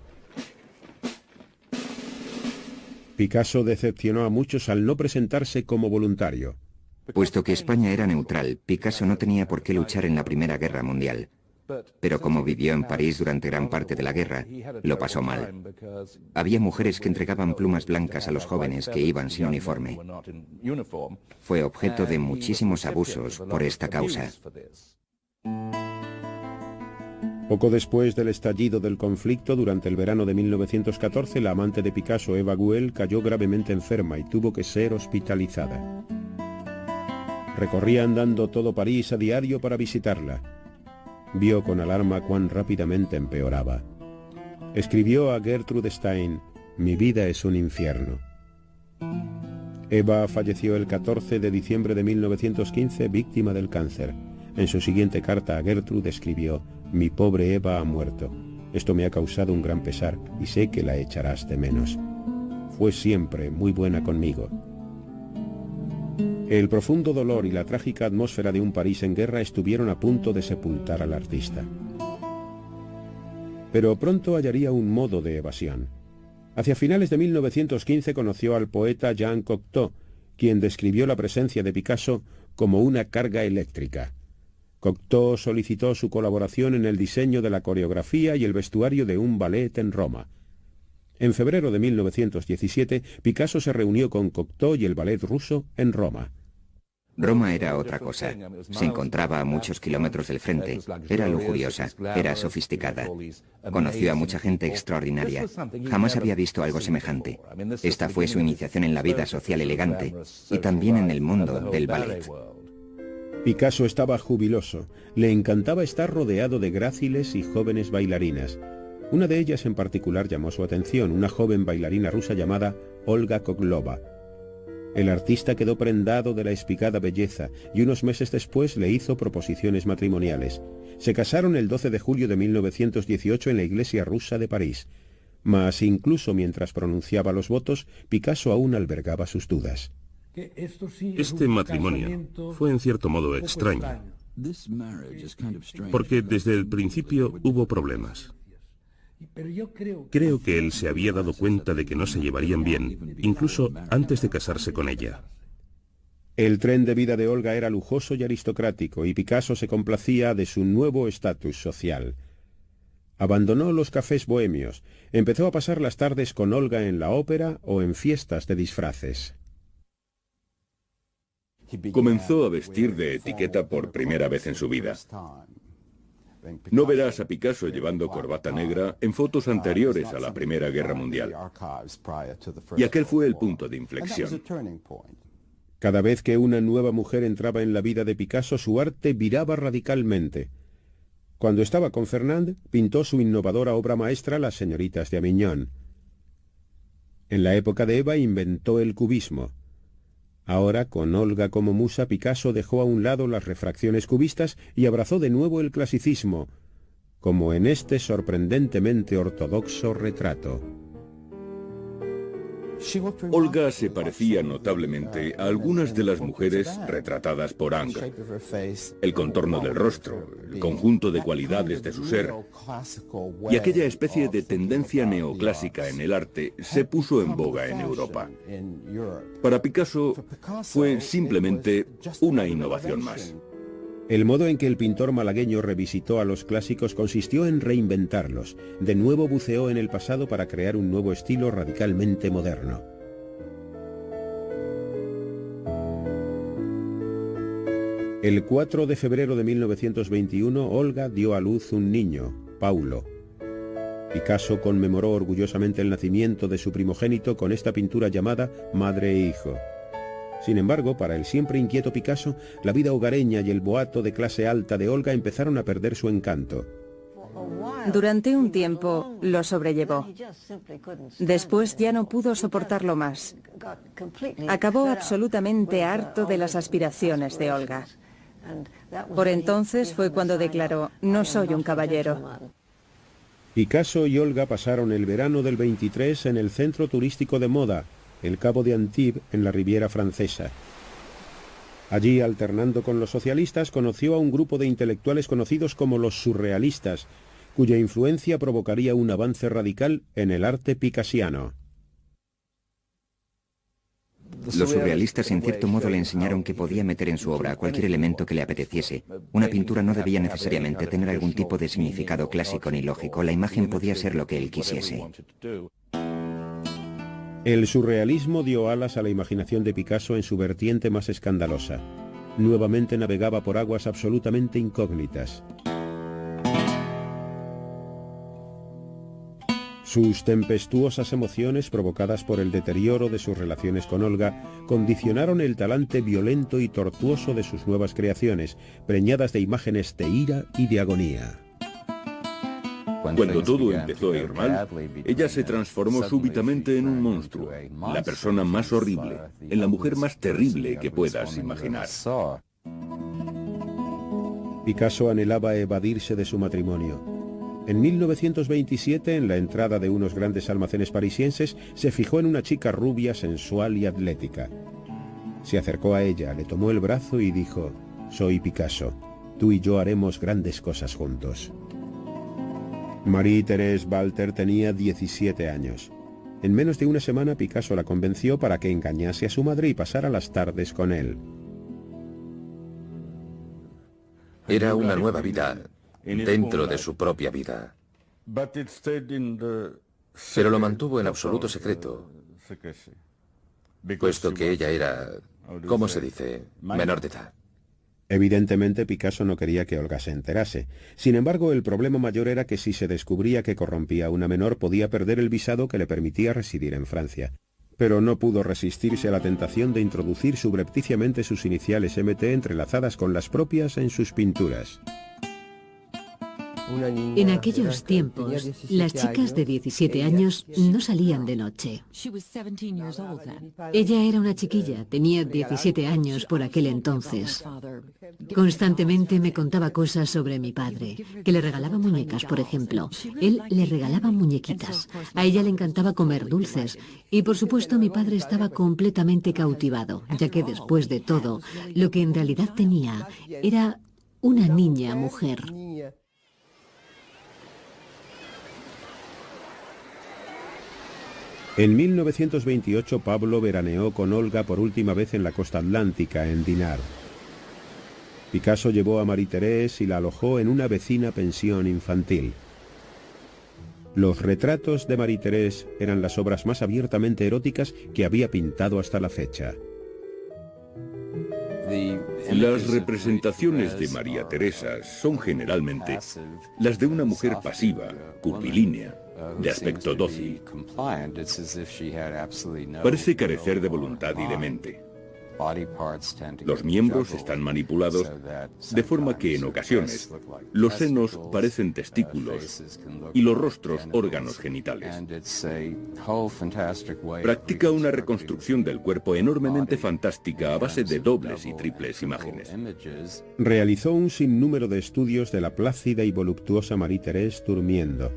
Picasso decepcionó a muchos al no presentarse como voluntario. Puesto que España era neutral, Picasso no tenía por qué luchar en la Primera Guerra Mundial. Pero como vivió en París durante gran parte de la guerra, lo pasó mal. Había mujeres que entregaban plumas blancas a los jóvenes que iban sin uniforme. Fue objeto de muchísimos abusos por esta causa. Poco después del estallido del conflicto, durante el verano de 1914, la amante de Picasso, Eva Guel, cayó gravemente enferma y tuvo que ser hospitalizada. Recorría andando todo París a diario para visitarla. Vio con alarma cuán rápidamente empeoraba. Escribió a Gertrude Stein: «Mi vida es un infierno». Eva falleció el 14 de diciembre de 1915, víctima del cáncer. En su siguiente carta a Gertrude escribió: «Mi pobre Eva ha muerto. Esto me ha causado un gran pesar y sé que la echarás de menos. Fue siempre muy buena conmigo». El profundo dolor y la trágica atmósfera de un París en guerra estuvieron a punto de sepultar al artista. Pero pronto hallaría un modo de evasión. Hacia finales de 1915 conoció al poeta Jean Cocteau, quien describió la presencia de Picasso como una carga eléctrica. Cocteau solicitó su colaboración en el diseño de la coreografía y el vestuario de un ballet en Roma. En febrero de 1917, Picasso se reunió con Cocteau y el ballet ruso en Roma. Roma era otra cosa. Se encontraba a muchos kilómetros del frente. Era lujuriosa, era sofisticada. Conoció a mucha gente extraordinaria. Jamás había visto algo semejante. Esta fue su iniciación en la vida social elegante y también en el mundo del ballet. Picasso estaba jubiloso. Le encantaba estar rodeado de gráciles y jóvenes bailarinas. Una de ellas en particular llamó su atención, una joven bailarina rusa llamada Olga Koglova. El artista quedó prendado de la espigada belleza y unos meses después le hizo proposiciones matrimoniales. Se casaron el 12 de julio de 1918 en la iglesia rusa de París. Mas incluso mientras pronunciaba los votos, Picasso aún albergaba sus dudas. Este matrimonio fue en cierto modo extraño, porque desde el principio hubo problemas. Creo que él se había dado cuenta de que no se llevarían bien, incluso antes de casarse con ella. El tren de vida de Olga era lujoso y aristocrático, y Picasso se complacía de su nuevo estatus social. Abandonó los cafés bohemios, empezó a pasar las tardes con Olga en la ópera o en fiestas de disfraces. Comenzó a vestir de etiqueta por primera vez en su vida. No verás a Picasso llevando corbata negra en fotos anteriores a la Primera Guerra Mundial. Y aquel fue el punto de inflexión. Cada vez que una nueva mujer entraba en la vida de Picasso, su arte viraba radicalmente. Cuando estaba con Fernand, pintó su innovadora obra maestra Las señoritas de Avignon. En la época de Eva inventó el cubismo. Ahora, con Olga como musa, Picasso dejó a un lado las refracciones cubistas y abrazó de nuevo el clasicismo, como en este sorprendentemente ortodoxo retrato. Olga se parecía notablemente a algunas de las mujeres retratadas por Ingres. El contorno del rostro, el conjunto de cualidades de su ser y aquella especie de tendencia neoclásica en el arte se puso en boga en Europa. Para Picasso fue simplemente una innovación más. El modo en que el pintor malagueño revisitó a los clásicos consistió en reinventarlos. De nuevo buceó en el pasado para crear un nuevo estilo radicalmente moderno. El 4 de febrero de 1921, Olga dio a luz un niño, Paulo. Picasso conmemoró orgullosamente el nacimiento de su primogénito con esta pintura llamada Madre e Hijo. Sin embargo, para el siempre inquieto Picasso, la vida hogareña y el boato de clase alta de Olga empezaron a perder su encanto. Durante un tiempo lo sobrellevó. Después ya no pudo soportarlo más. Acabó absolutamente harto de las aspiraciones de Olga. Por entonces fue cuando declaró: "No soy un caballero". Picasso y Olga pasaron el verano del 23 en el centro turístico de moda, el Cabo de Antibes, en la Riviera Francesa. Allí, alternando con los socialistas, conoció a un grupo de intelectuales conocidos como los surrealistas, cuya influencia provocaría un avance radical en el arte picassiano. Los surrealistas en cierto modo le enseñaron que podía meter en su obra cualquier elemento que le apeteciese. Una pintura no debía necesariamente tener algún tipo de significado clásico ni lógico. La imagen podía ser lo que él quisiese. El surrealismo dio alas a la imaginación de Picasso en su vertiente más escandalosa. Nuevamente navegaba por aguas absolutamente incógnitas. Sus tempestuosas emociones, provocadas por el deterioro de sus relaciones con Olga, condicionaron el talante violento y tortuoso de sus nuevas creaciones, preñadas de imágenes de ira y de agonía. Cuando todo empezó a ir mal, ella se transformó súbitamente en un monstruo, la persona más horrible, en la mujer más terrible que puedas imaginar. Picasso anhelaba evadirse de su matrimonio. En 1927, en la entrada de unos grandes almacenes parisienses, se fijó en una chica rubia, sensual y atlética. Se acercó a ella, le tomó el brazo y dijo: «Soy Picasso. Tú y yo haremos grandes cosas juntos». Marie-Thérèse Walter tenía 17 años. En menos de una semana, Picasso la convenció para que engañase a su madre y pasara las tardes con él. Era una nueva vida dentro de su propia vida. Pero lo mantuvo en absoluto secreto, puesto que ella era, ¿cómo se dice?, menor de edad. Evidentemente, Picasso no quería que Olga se enterase. Sin embargo, el problema mayor era que si se descubría que corrompía a una menor, podía perder el visado que le permitía residir en Francia. Pero no pudo resistirse a la tentación de introducir subrepticiamente sus iniciales MT entrelazadas con las propias en sus pinturas. En aquellos tiempos, las chicas de 17 años no salían de noche. Ella era una chiquilla, tenía 17 años por aquel entonces. Constantemente me contaba cosas sobre mi padre, que le regalaba muñecas, por ejemplo. Él le regalaba muñequitas. A ella le encantaba comer dulces. Y por supuesto mi padre estaba completamente cautivado, ya que después de todo, lo que en realidad tenía era una niña mujer. En 1928 Pablo veraneó con Olga por última vez en la costa atlántica, en Dinard. Picasso llevó a Marie-Thérèse y la alojó en una vecina pensión infantil. Los retratos de Marie-Thérèse eran las obras más abiertamente eróticas que había pintado hasta la fecha. Las representaciones de María Teresa son generalmente las de una mujer pasiva, curvilínea, de aspecto dócil. Parece carecer de voluntad y de mente. Los miembros están manipulados de forma que en ocasiones los senos parecen testículos y los rostros órganos genitales. Practica una reconstrucción del cuerpo enormemente fantástica a base de dobles y triples imágenes. Realizó un sinnúmero de estudios de la plácida y voluptuosa Marie-Thérèse durmiendo,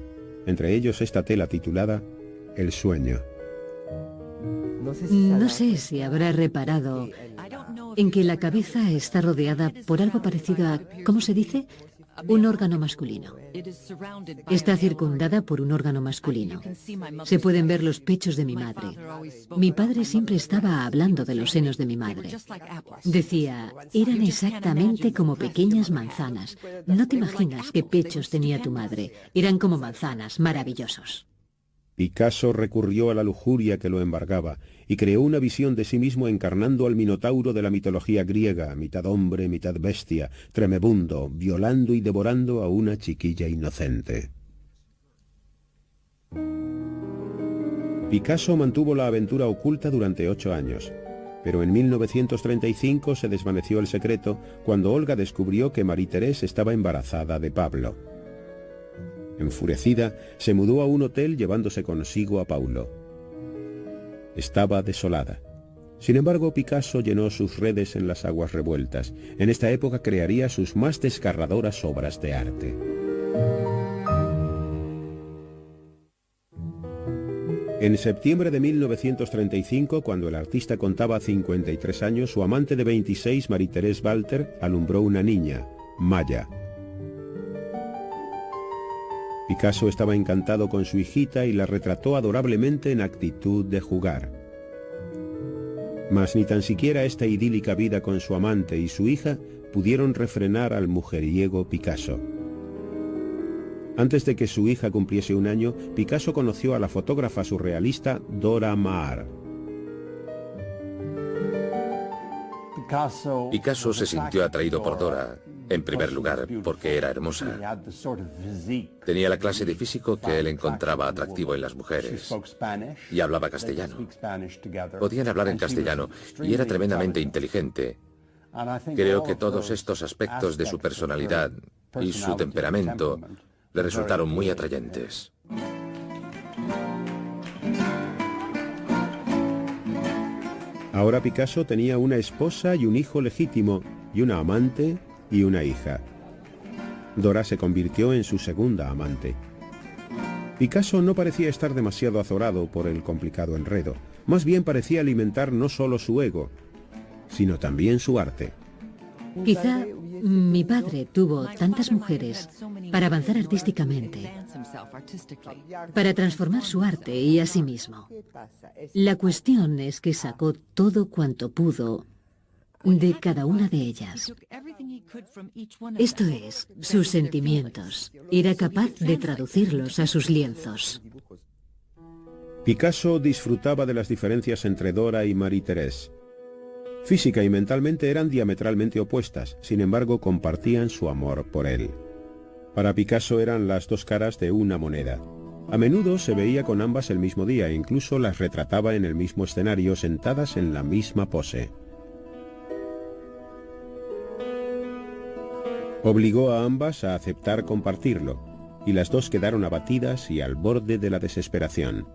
entre ellos esta tela titulada El sueño. No sé si habrá reparado en que la cabeza está rodeada por algo parecido a, ¿cómo se dice?, un órgano masculino. Está circundada por un órgano masculino. Se pueden ver los pechos de mi madre. Mi padre siempre estaba hablando de los senos de mi madre. Decía, eran exactamente como pequeñas manzanas. No te imaginas qué pechos tenía tu madre. Eran como manzanas, maravillosos. Picasso recurrió a la lujuria que lo embargaba y creó una visión de sí mismo encarnando al Minotauro de la mitología griega, mitad hombre, mitad bestia, tremebundo, violando y devorando a una chiquilla inocente. Picasso mantuvo la aventura oculta durante 8 años, pero en 1935 se desvaneció el secreto cuando Olga descubrió que Marie-Thérèse estaba embarazada de Pablo. Enfurecida, se mudó a un hotel llevándose consigo a Paulo. Estaba desolada. Sin embargo, Picasso llenó sus redes en las aguas revueltas. En esta época crearía sus más desgarradoras obras de arte. En septiembre de 1935, cuando el artista contaba 53 años, su amante de 26, Marie-Thérèse Walter, alumbró una niña, Maya. Picasso estaba encantado con su hijita y la retrató adorablemente en actitud de jugar. Mas ni tan siquiera esta idílica vida con su amante y su hija pudieron refrenar al mujeriego Picasso. Antes de que su hija cumpliese 1 año, Picasso conoció a la fotógrafa surrealista Dora Maar. Picasso se sintió atraído por Dora En primer lugar, porque era hermosa. Tenía la clase de físico que él encontraba atractivo en las mujeres. Y hablaba castellano. Podían hablar en castellano y era tremendamente inteligente. Creo que todos estos aspectos de su personalidad y su temperamento le resultaron muy atrayentes. Ahora Picasso tenía una esposa y un hijo legítimo, y una amante y una hija. Dora se convirtió en su segunda amante. Picasso no parecía estar demasiado azorado por el complicado enredo. Más bien parecía alimentar no solo su ego, sino también su arte. Quizá mi padre tuvo tantas mujeres para avanzar artísticamente, para transformar su arte y a sí mismo. La cuestión es que sacó todo cuanto pudo de cada una de ellas. Esto es, sus sentimientos. Era capaz de traducirlos a sus lienzos. Picasso disfrutaba de las diferencias entre Dora y Marie-Thérèse. Física y mentalmente eran diametralmente opuestas, sin embargo compartían su amor por él. Para Picasso eran las dos caras de una moneda. A menudo se veía con ambas el mismo día e incluso las retrataba en el mismo escenario, sentadas en la misma pose. Obligó a ambas a aceptar compartirlo, y las dos quedaron abatidas y al borde de la desesperación.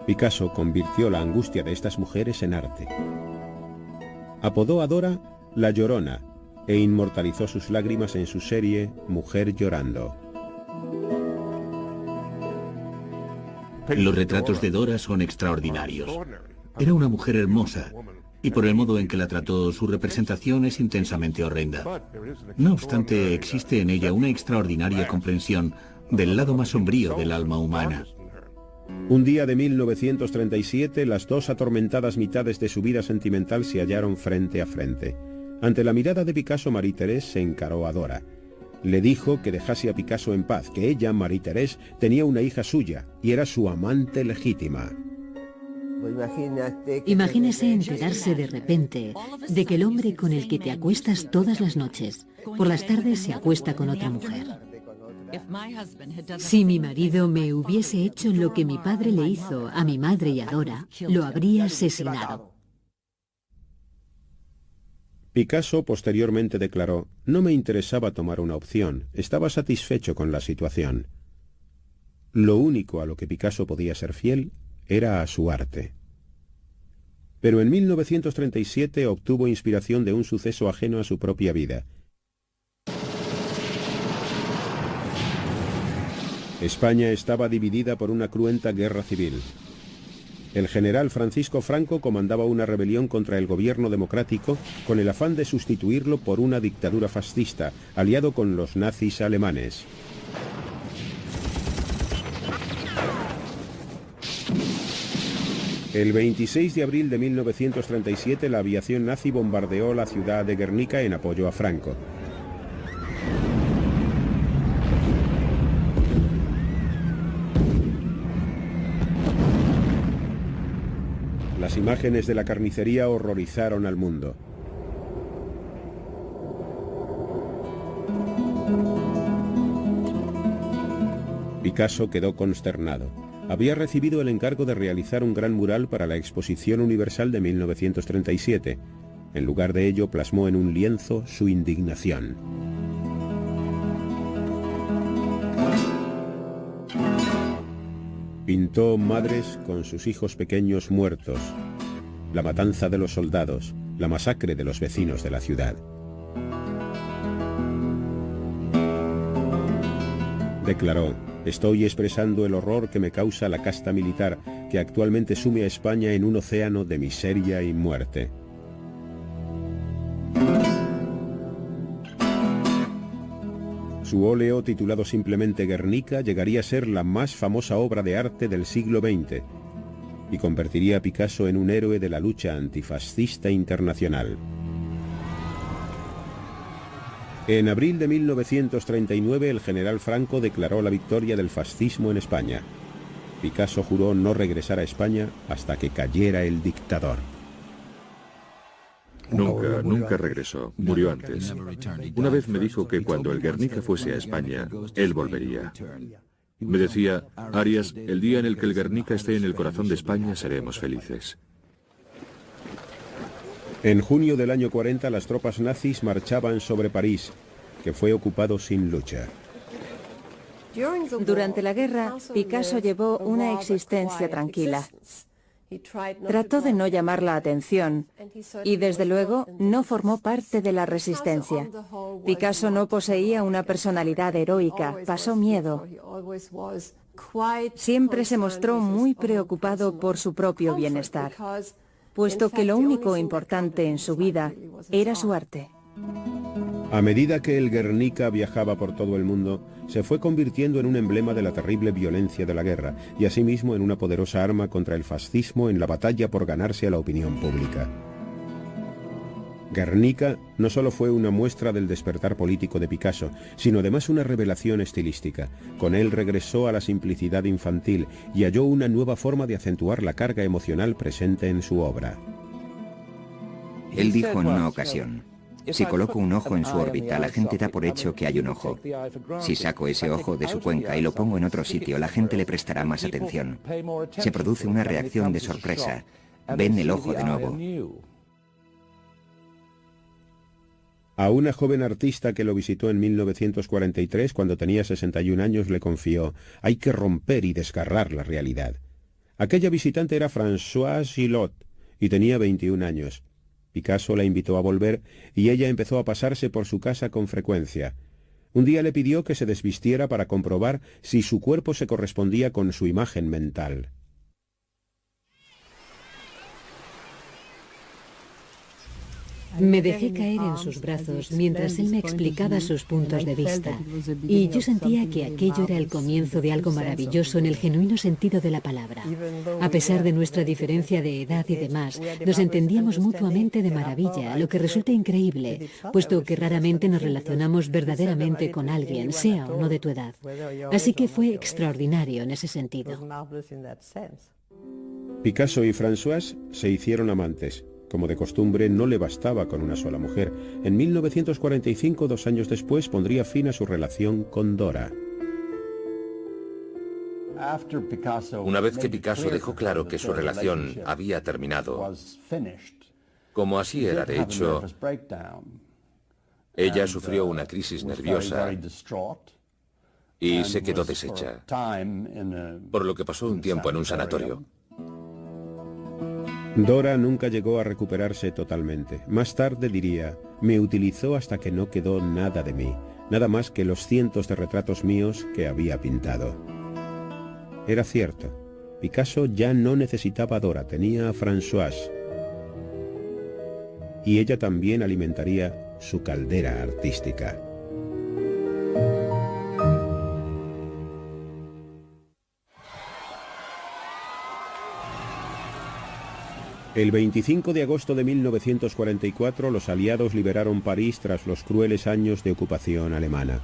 Picasso convirtió la angustia de estas mujeres en arte. Apodó a Dora La Llorona e inmortalizó sus lágrimas en su serie Mujer llorando. Los retratos de Dora son extraordinarios. Era una mujer hermosa, y por el modo en que la trató, su representación es intensamente horrenda. No obstante, existe en ella una extraordinaria comprensión del lado más sombrío del alma humana. Un día de 1937, las dos atormentadas mitades de su vida sentimental se hallaron frente a frente. Ante la mirada de Picasso, Marie-Thérèse se encaró a Dora. Le dijo que dejase a Picasso en paz, que ella, Marie-Thérèse, tenía una hija suya y era su amante legítima. Imagínese enterarse de repente de que el hombre con el que te acuestas todas las noches, por las tardes se acuesta con otra mujer. Si mi marido me hubiese hecho lo que mi padre le hizo a mi madre y a Dora, lo habría asesinado. Picasso posteriormente declaró: «No me interesaba tomar una opción, estaba satisfecho con la situación». Lo único a lo que Picasso podía ser fiel era a su arte. Pero en 1937 obtuvo inspiración de un suceso ajeno a su propia vida. España estaba dividida por una cruenta guerra civil. El general Francisco Franco comandaba una rebelión contra el gobierno democrático con el afán de sustituirlo por una dictadura fascista, aliado con los nazis alemanes. El 26 de abril de 1937 la aviación nazi bombardeó la ciudad de Guernica en apoyo a Franco. Las imágenes de la carnicería horrorizaron al mundo. Picasso quedó consternado. Había recibido el encargo de realizar un gran mural para la Exposición Universal de 1937. En lugar de ello, plasmó en un lienzo su indignación. Pintó madres con sus hijos pequeños muertos, la matanza de los soldados, la masacre de los vecinos de la ciudad. Declaró: «Estoy expresando el horror que me causa la casta militar que actualmente sume a España en un océano de miseria y muerte». Su óleo, titulado simplemente Guernica, llegaría a ser la más famosa obra de arte del siglo XX y convertiría a Picasso en un héroe de la lucha antifascista internacional. En abril de 1939, el general Franco declaró la victoria del fascismo en España. Picasso juró no regresar a España hasta que cayera el dictador. Nunca regresó. Murió antes. Una vez me dijo que cuando el Guernica fuese a España, él volvería. Me decía, Arias, el día en el que el Guernica esté en el corazón de España seremos felices. En junio del año 40 las tropas nazis marchaban sobre París, que fue ocupado sin lucha. Durante la guerra, Picasso llevó una existencia tranquila. Trató de no llamar la atención y, desde luego, no formó parte de la resistencia. Picasso no poseía una personalidad heroica, pasó miedo. Siempre se mostró muy preocupado por su propio bienestar, puesto que lo único importante en su vida era su arte. A medida que el Guernica viajaba por todo el mundo, se fue convirtiendo en un emblema de la terrible violencia de la guerra y asimismo en una poderosa arma contra el fascismo en la batalla por ganarse a la opinión pública. Guernica no solo fue una muestra del despertar político de Picasso, sino además una revelación estilística. Con él regresó a la simplicidad infantil y halló una nueva forma de acentuar la carga emocional presente en su obra. Él dijo en una ocasión: si coloco un ojo en su órbita, la gente da por hecho que hay un ojo. Si saco ese ojo de su cuenca y lo pongo en otro sitio, la gente le prestará más atención. Se produce una reacción de sorpresa. Ven el ojo de nuevo. A una joven artista que lo visitó en 1943, cuando tenía 61 años, le confió: hay que romper y desgarrar la realidad. Aquella visitante era Françoise Gillot y tenía 21 años. Picasso la invitó a volver y ella empezó a pasarse por su casa con frecuencia. Un día le pidió que se desvistiera para comprobar si su cuerpo se correspondía con su imagen mental. Me dejé caer en sus brazos mientras él me explicaba sus puntos de vista, y yo sentía que aquello era el comienzo de algo maravilloso en el genuino sentido de la palabra. A pesar de nuestra diferencia de edad y demás, nos entendíamos mutuamente de maravilla, lo que resulta increíble, puesto que raramente nos relacionamos verdaderamente con alguien, sea o no de tu edad. Así que fue extraordinario en ese sentido. Picasso y Françoise se hicieron amantes. Como de costumbre, no le bastaba con una sola mujer. En 1945, 2 años después, pondría fin a su relación con Dora. Una vez que Picasso dejó claro que su relación había terminado, como así era de hecho, ella sufrió una crisis nerviosa y se quedó deshecha, por lo que pasó un tiempo en un sanatorio. Dora nunca llegó a recuperarse totalmente. Más tarde diría: me utilizó hasta que no quedó nada de mí, nada más que los cientos de retratos míos que había pintado. Era cierto. Picasso ya no necesitaba a Dora, tenía a Françoise. Y ella también alimentaría su caldera artística. El 25 de agosto de 1944 los aliados liberaron París tras los crueles años de ocupación alemana.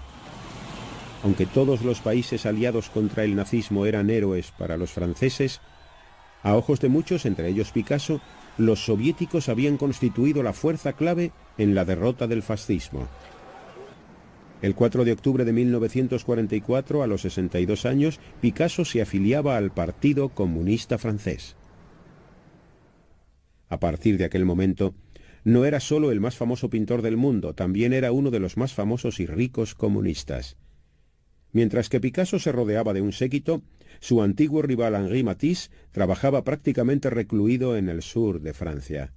Aunque todos los países aliados contra el nazismo eran héroes para los franceses, a ojos de muchos, entre ellos Picasso, los soviéticos habían constituido la fuerza clave en la derrota del fascismo. El 4 de octubre de 1944, a los 62 años, Picasso se afiliaba al Partido Comunista Francés. A partir de aquel momento, no era solo el más famoso pintor del mundo, también era uno de los más famosos y ricos comunistas. Mientras que Picasso se rodeaba de un séquito, su antiguo rival Henri Matisse trabajaba prácticamente recluido en el sur de Francia.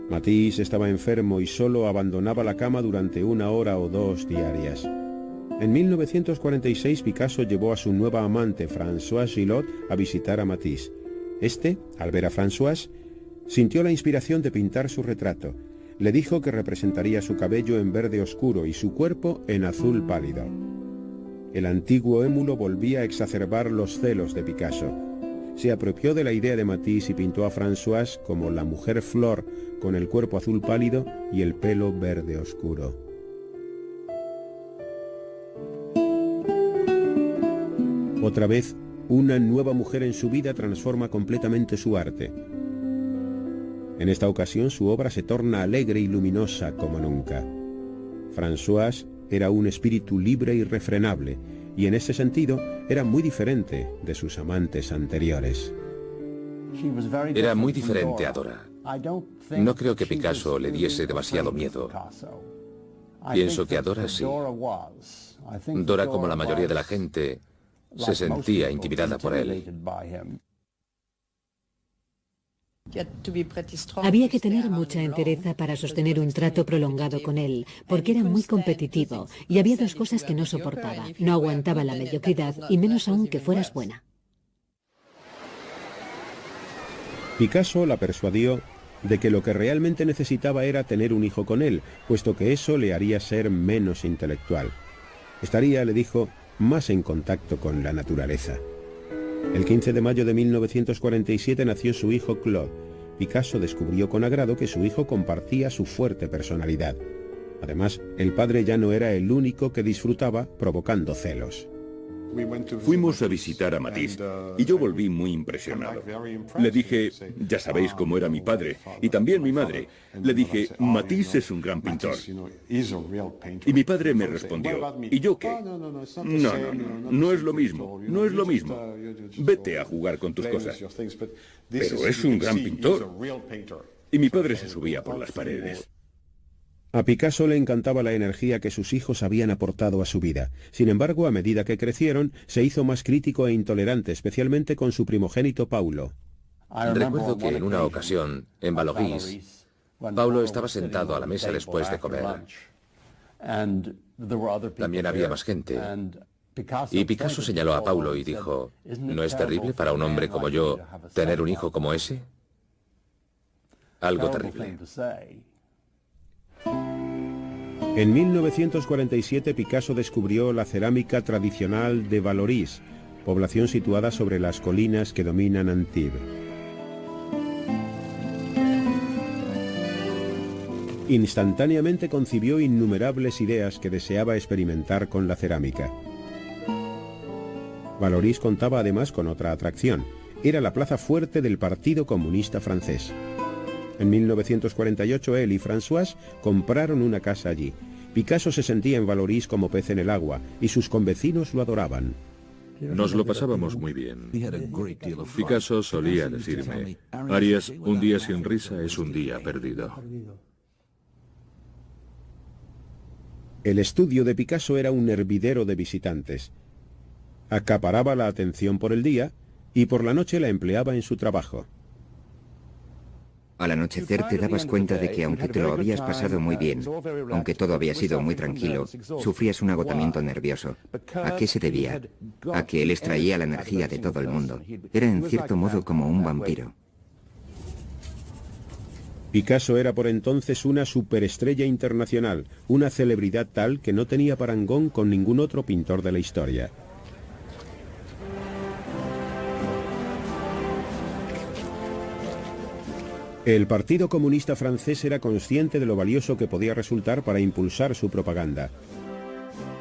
Matisse estaba enfermo y solo abandonaba la cama durante 1 hora o 2 diarias. En 1946 Picasso llevó a su nueva amante, Françoise Gillot, a visitar a Matisse. Este, al ver a Françoise, sintió la inspiración de pintar su retrato. Le dijo que representaría su cabello en verde oscuro y su cuerpo en azul pálido. El antiguo émulo volvía a exacerbar los celos de Picasso. Se apropió de la idea de Matisse y pintó a Françoise como la mujer flor, con el cuerpo azul pálido y el pelo verde oscuro. Otra vez, una nueva mujer en su vida transforma completamente su arte. En esta ocasión su obra se torna alegre y luminosa como nunca. François era un espíritu libre y irrefrenable, y en ese sentido era muy diferente de sus amantes anteriores. Era muy diferente a Dora. No creo que Picasso le diese demasiado miedo. Pienso que a Dora sí. Dora, como la mayoría de la gente, se sentía intimidada por él. Había que tener mucha entereza para sostener un trato prolongado con él, porque era muy competitivo y había dos cosas que no soportaba. No aguantaba la mediocridad y menos aún que fueras buena. Picasso la persuadió de que lo que realmente necesitaba era tener un hijo con él, puesto que eso le haría ser menos intelectual. Estaría, le dijo, más en contacto con la naturaleza. El 15 de mayo de 1947 nació su hijo Claude. Picasso descubrió con agrado que su hijo compartía su fuerte personalidad. Además, el padre ya no era el único que disfrutaba, provocando celos. Fuimos a visitar a Matisse y yo volví muy impresionado. Le dije, ya sabéis cómo era mi padre y también mi madre. Le dije, Matisse es un gran pintor. Y mi padre me respondió, ¿y yo qué? No es lo mismo, no es lo mismo. Vete a jugar con tus cosas. Pero es un gran pintor. Y mi padre se subía por las paredes. A Picasso le encantaba la energía que sus hijos habían aportado a su vida. Sin embargo, a medida que crecieron, se hizo más crítico e intolerante, especialmente con su primogénito Paulo. Recuerdo que en una ocasión, en Vallauris, Paulo estaba sentado a la mesa después de comer. También había más gente. Y Picasso señaló a Paulo y dijo, ¿no es terrible para un hombre como yo tener un hijo como ese? Algo terrible. En 1947 Picasso descubrió la cerámica tradicional de Vallauris, población situada sobre las colinas que dominan Antibes. Instantáneamente concibió innumerables ideas que deseaba experimentar con la cerámica. Vallauris contaba además con otra atracción. Era la plaza fuerte del Partido Comunista francés. En 1948 él y François compraron una casa allí. Picasso se sentía en Vallauris como pez en el agua y sus convecinos lo adoraban. Nos lo pasábamos muy bien. Picasso solía decirme, Arias, un día sin risa es un día perdido. El estudio de Picasso era un hervidero de visitantes. Acaparaba la atención por el día y por la noche la empleaba en su trabajo. Al anochecer te dabas cuenta de que aunque te lo habías pasado muy bien, aunque todo había sido muy tranquilo, sufrías un agotamiento nervioso. ¿A qué se debía? A que él extraía la energía de todo el mundo. Era en cierto modo como un vampiro. Picasso era por entonces una superestrella internacional, una celebridad tal que no tenía parangón con ningún otro pintor de la historia. El Partido Comunista francés era consciente de lo valioso que podía resultar para impulsar su propaganda.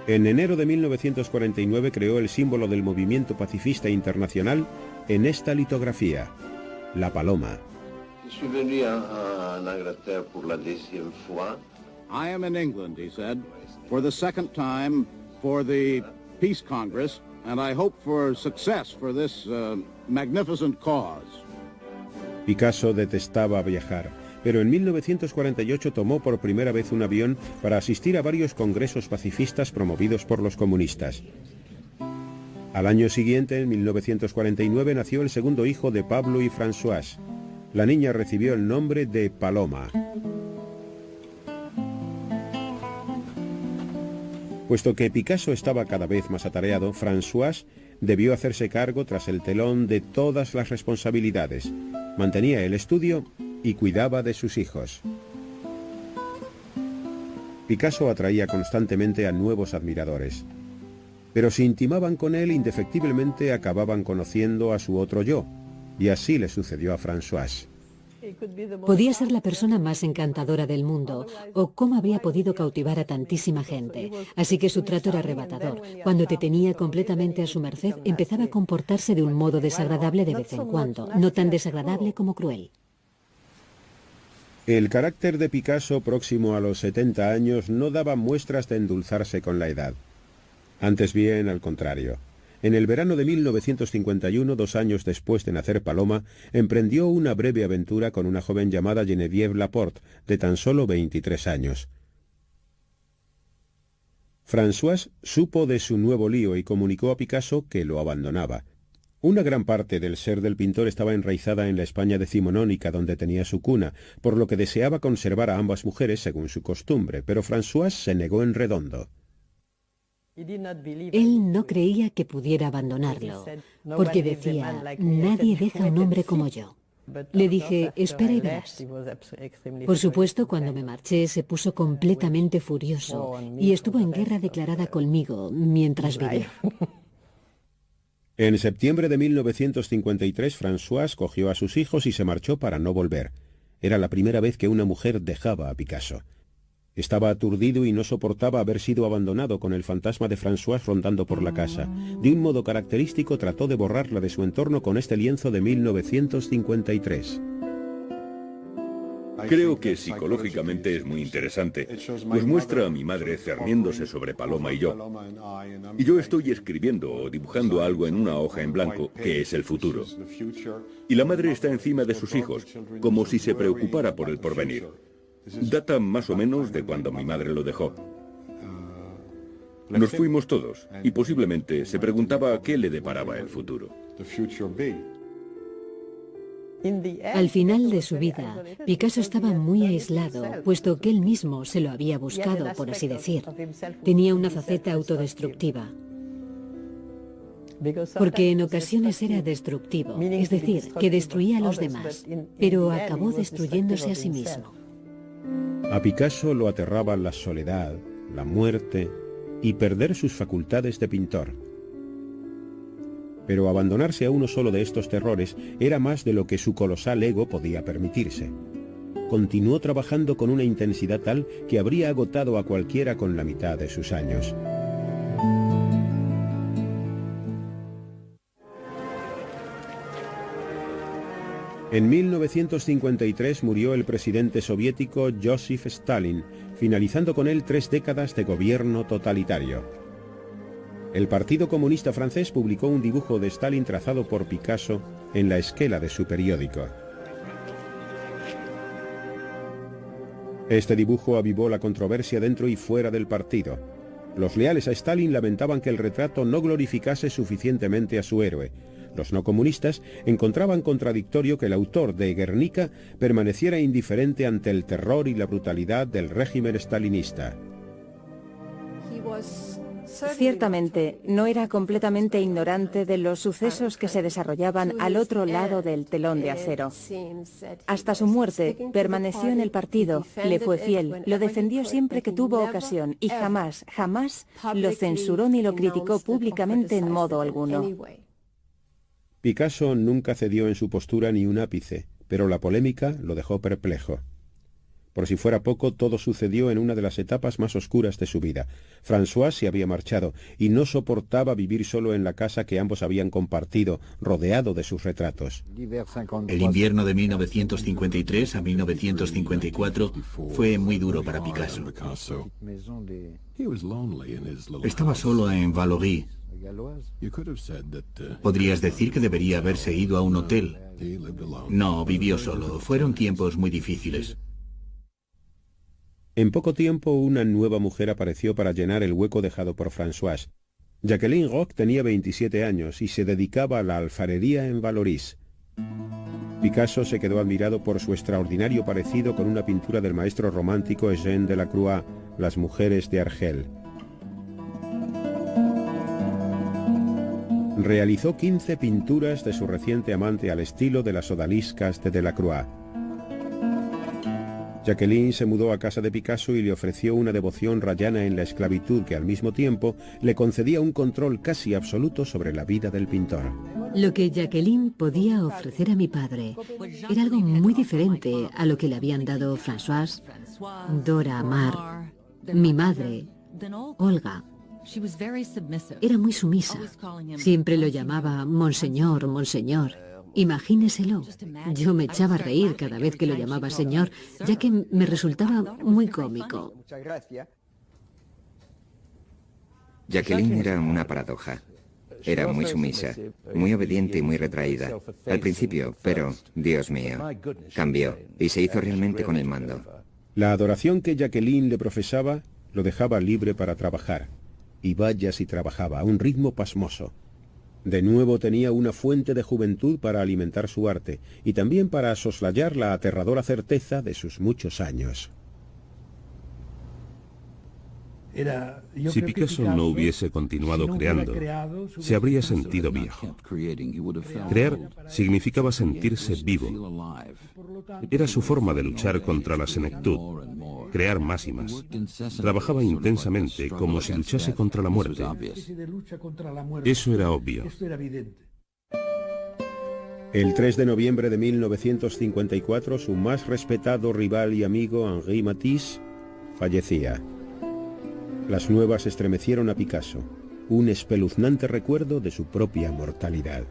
En enero de 1949 creó el símbolo del movimiento pacifista internacional en esta litografía, la paloma. I am in England, he said, for the second time for the Peace Congress, and I hope for success for this magnificent cause. Picasso detestaba viajar, pero en 1948 tomó por primera vez un avión para asistir a varios congresos pacifistas promovidos por los comunistas. Al año siguiente, en 1949, nació el segundo hijo de Pablo y François. La niña recibió el nombre de Paloma. Puesto que Picasso estaba cada vez más atareado, François debió hacerse cargo tras el telón de todas las responsabilidades. Mantenía el estudio y cuidaba de sus hijos. Picasso atraía constantemente a nuevos admiradores. Pero si intimaban con él, indefectiblemente acababan conociendo a su otro yo. Y así le sucedió a François. Podía ser la persona más encantadora del mundo, o cómo habría podido cautivar a tantísima gente. Así que su trato era arrebatador. Cuando te tenía completamente a su merced, empezaba a comportarse de un modo desagradable de vez en cuando, no tan desagradable como cruel. El carácter de Picasso, próximo a los 70 años, no daba muestras de endulzarse con la edad. Antes bien, al contrario. En el verano de 1951, 2 años después de nacer Paloma, emprendió una breve aventura con una joven llamada Geneviève Laporte, de tan solo 23 años. Françoise supo de su nuevo lío y comunicó a Picasso que lo abandonaba. Una gran parte del ser del pintor estaba enraizada en la España decimonónica donde tenía su cuna, por lo que deseaba conservar a ambas mujeres según su costumbre, pero Françoise se negó en redondo. Él no creía que pudiera abandonarlo, porque decía, nadie deja a un hombre como yo. Le dije, espera y verás. Por supuesto, cuando me marché se puso completamente furioso y estuvo en guerra declarada conmigo mientras vivió. En septiembre de 1953, Françoise cogió a sus hijos y se marchó para no volver. Era la primera vez que una mujer dejaba a Picasso. Estaba aturdido y no soportaba haber sido abandonado, con el fantasma de Françoise rondando por la casa. De un modo característico trató de borrarla de su entorno con este lienzo de 1953. Creo que psicológicamente es muy interesante, pues muestra a mi madre cerniéndose sobre Paloma y yo. Y yo estoy escribiendo o dibujando algo en una hoja en blanco, que es el futuro. Y la madre está encima de sus hijos, como si se preocupara por el porvenir. Data más o menos de cuando mi madre lo dejó. Nos fuimos todos, y posiblemente se preguntaba qué le deparaba el futuro. Al final de su vida, Picasso estaba muy aislado, puesto que él mismo se lo había buscado, por así decir. Tenía una faceta autodestructiva. Porque en ocasiones era destructivo, es decir, que destruía a los demás, pero acabó destruyéndose a sí mismo. A Picasso lo aterraba la soledad, la muerte y perder sus facultades de pintor. Pero abandonarse a uno solo de estos terrores era más de lo que su colosal ego podía permitirse. Continuó trabajando con una intensidad tal que habría agotado a cualquiera con la mitad de sus años. En 1953 murió el presidente soviético Joseph Stalin, finalizando con él 3 décadas de gobierno totalitario. El Partido Comunista Francés publicó un dibujo de Stalin trazado por Picasso en la esquela de su periódico. Este dibujo avivó la controversia dentro y fuera del partido. Los leales a Stalin lamentaban que el retrato no glorificase suficientemente a su héroe. Los no comunistas encontraban contradictorio que el autor de Guernica permaneciera indiferente ante el terror y la brutalidad del régimen stalinista. Ciertamente, no era completamente ignorante de los sucesos que se desarrollaban al otro lado del telón de acero. Hasta su muerte, permaneció en el partido, le fue fiel, lo defendió siempre que tuvo ocasión y jamás lo censuró ni lo criticó públicamente en modo alguno. Picasso nunca cedió en su postura ni un ápice, pero la polémica lo dejó perplejo. Por si fuera poco, todo sucedió en una de las etapas más oscuras de su vida. Françoise se había marchado y no soportaba vivir solo en la casa que ambos habían compartido, rodeado de sus retratos. El invierno de 1953 a 1954 fue muy duro para Picasso. Estaba solo en Valory. Podrías decir que debería haberse ido a un hotel. No, vivió solo. Fueron tiempos muy difíciles. En poco tiempo, una nueva mujer apareció para llenar el hueco dejado por Françoise. Jacqueline Roch tenía 27 años y se dedicaba a la alfarería en Vallauris. Picasso se quedó admirado por su extraordinario parecido con una pintura del maestro romántico Eugène Delacroix, Las mujeres de Argel. Realizó 15 pinturas de su reciente amante al estilo de las odaliscas de Delacroix. Jacqueline se mudó a casa de Picasso y le ofreció una devoción rayana en la esclavitud que al mismo tiempo le concedía un control casi absoluto sobre la vida del pintor. Lo que Jacqueline podía ofrecer a mi padre era algo muy diferente a lo que le habían dado Françoise, Dora Maar, mi madre, Olga. Era muy sumisa. Siempre lo llamaba Monseñor, Monseñor. Imagíneselo. Yo me echaba a reír cada vez que lo llamaba señor, ya que me resultaba muy cómico. Jacqueline era una paradoja. Era muy sumisa, muy obediente y muy retraída. Al principio, pero, Dios mío, cambió y se hizo realmente con el mando. La adoración que Jacqueline le profesaba lo dejaba libre para trabajar. Y vaya si trabajaba, a un ritmo pasmoso. De nuevo tenía una fuente de juventud para alimentar su arte y también para soslayar la aterradora certeza de sus muchos años. Si Picasso no hubiese continuado creando, se habría sentido viejo. Crear significaba sentirse vivo. Era su forma de luchar contra la senectud, crear más y más. Trabajaba intensamente, como si luchase contra la muerte. Eso era obvio. El 3 de noviembre de 1954, su más respetado rival y amigo, Henri Matisse, fallecía. Las nuevas estremecieron a Picasso, un espeluznante recuerdo de su propia mortalidad.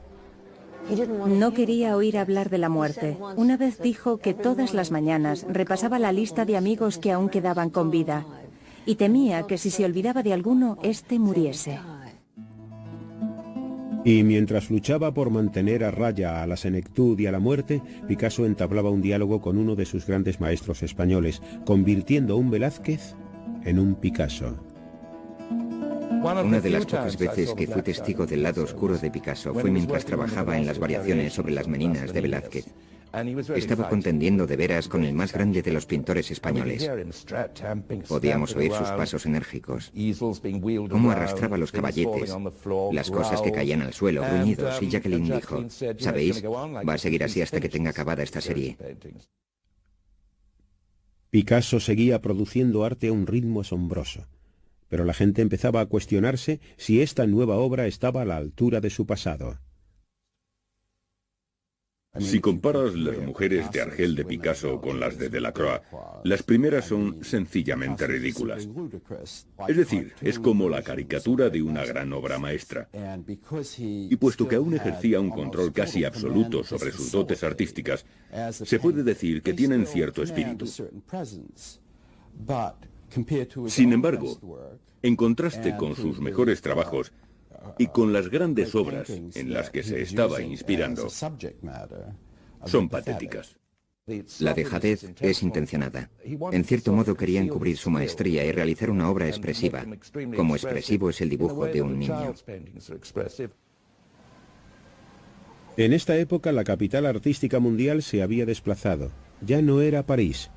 No quería oír hablar de la muerte. Una vez dijo que todas las mañanas repasaba la lista de amigos que aún quedaban con vida y temía que si se olvidaba de alguno, éste muriese. Y mientras luchaba por mantener a raya a la senectud y a la muerte, Picasso entablaba un diálogo con uno de sus grandes maestros españoles, convirtiendo a un Velázquez en un Picasso. Una de las pocas veces que fui testigo del lado oscuro de Picasso fue mientras trabajaba en las variaciones sobre las Meninas de Velázquez. Estaba contendiendo de veras con el más grande de los pintores españoles. Podíamos oír sus pasos enérgicos, cómo arrastraba los caballetes, las cosas que caían al suelo, gruñidos, y Jacqueline dijo, ¿sabéis? Va a seguir así hasta que tenga acabada esta serie. Picasso seguía produciendo arte a un ritmo asombroso, pero la gente empezaba a cuestionarse si esta nueva obra estaba a la altura de su pasado. Si comparas las mujeres de Argel de Picasso con las de Delacroix, las primeras son sencillamente ridículas. Es decir, es como la caricatura de una gran obra maestra. Y puesto que aún ejercía un control casi absoluto sobre sus dotes artísticas, se puede decir que tienen cierto espíritu. Sin embargo, en contraste con sus mejores trabajos y con las grandes obras en las que se estaba inspirando, son patéticas. La dejadez es intencionada. En cierto modo quería encubrir su maestría y realizar una obra expresiva, como expresivo es el dibujo de un niño. En esta época la capital artística mundial se había desplazado. Ya no era París.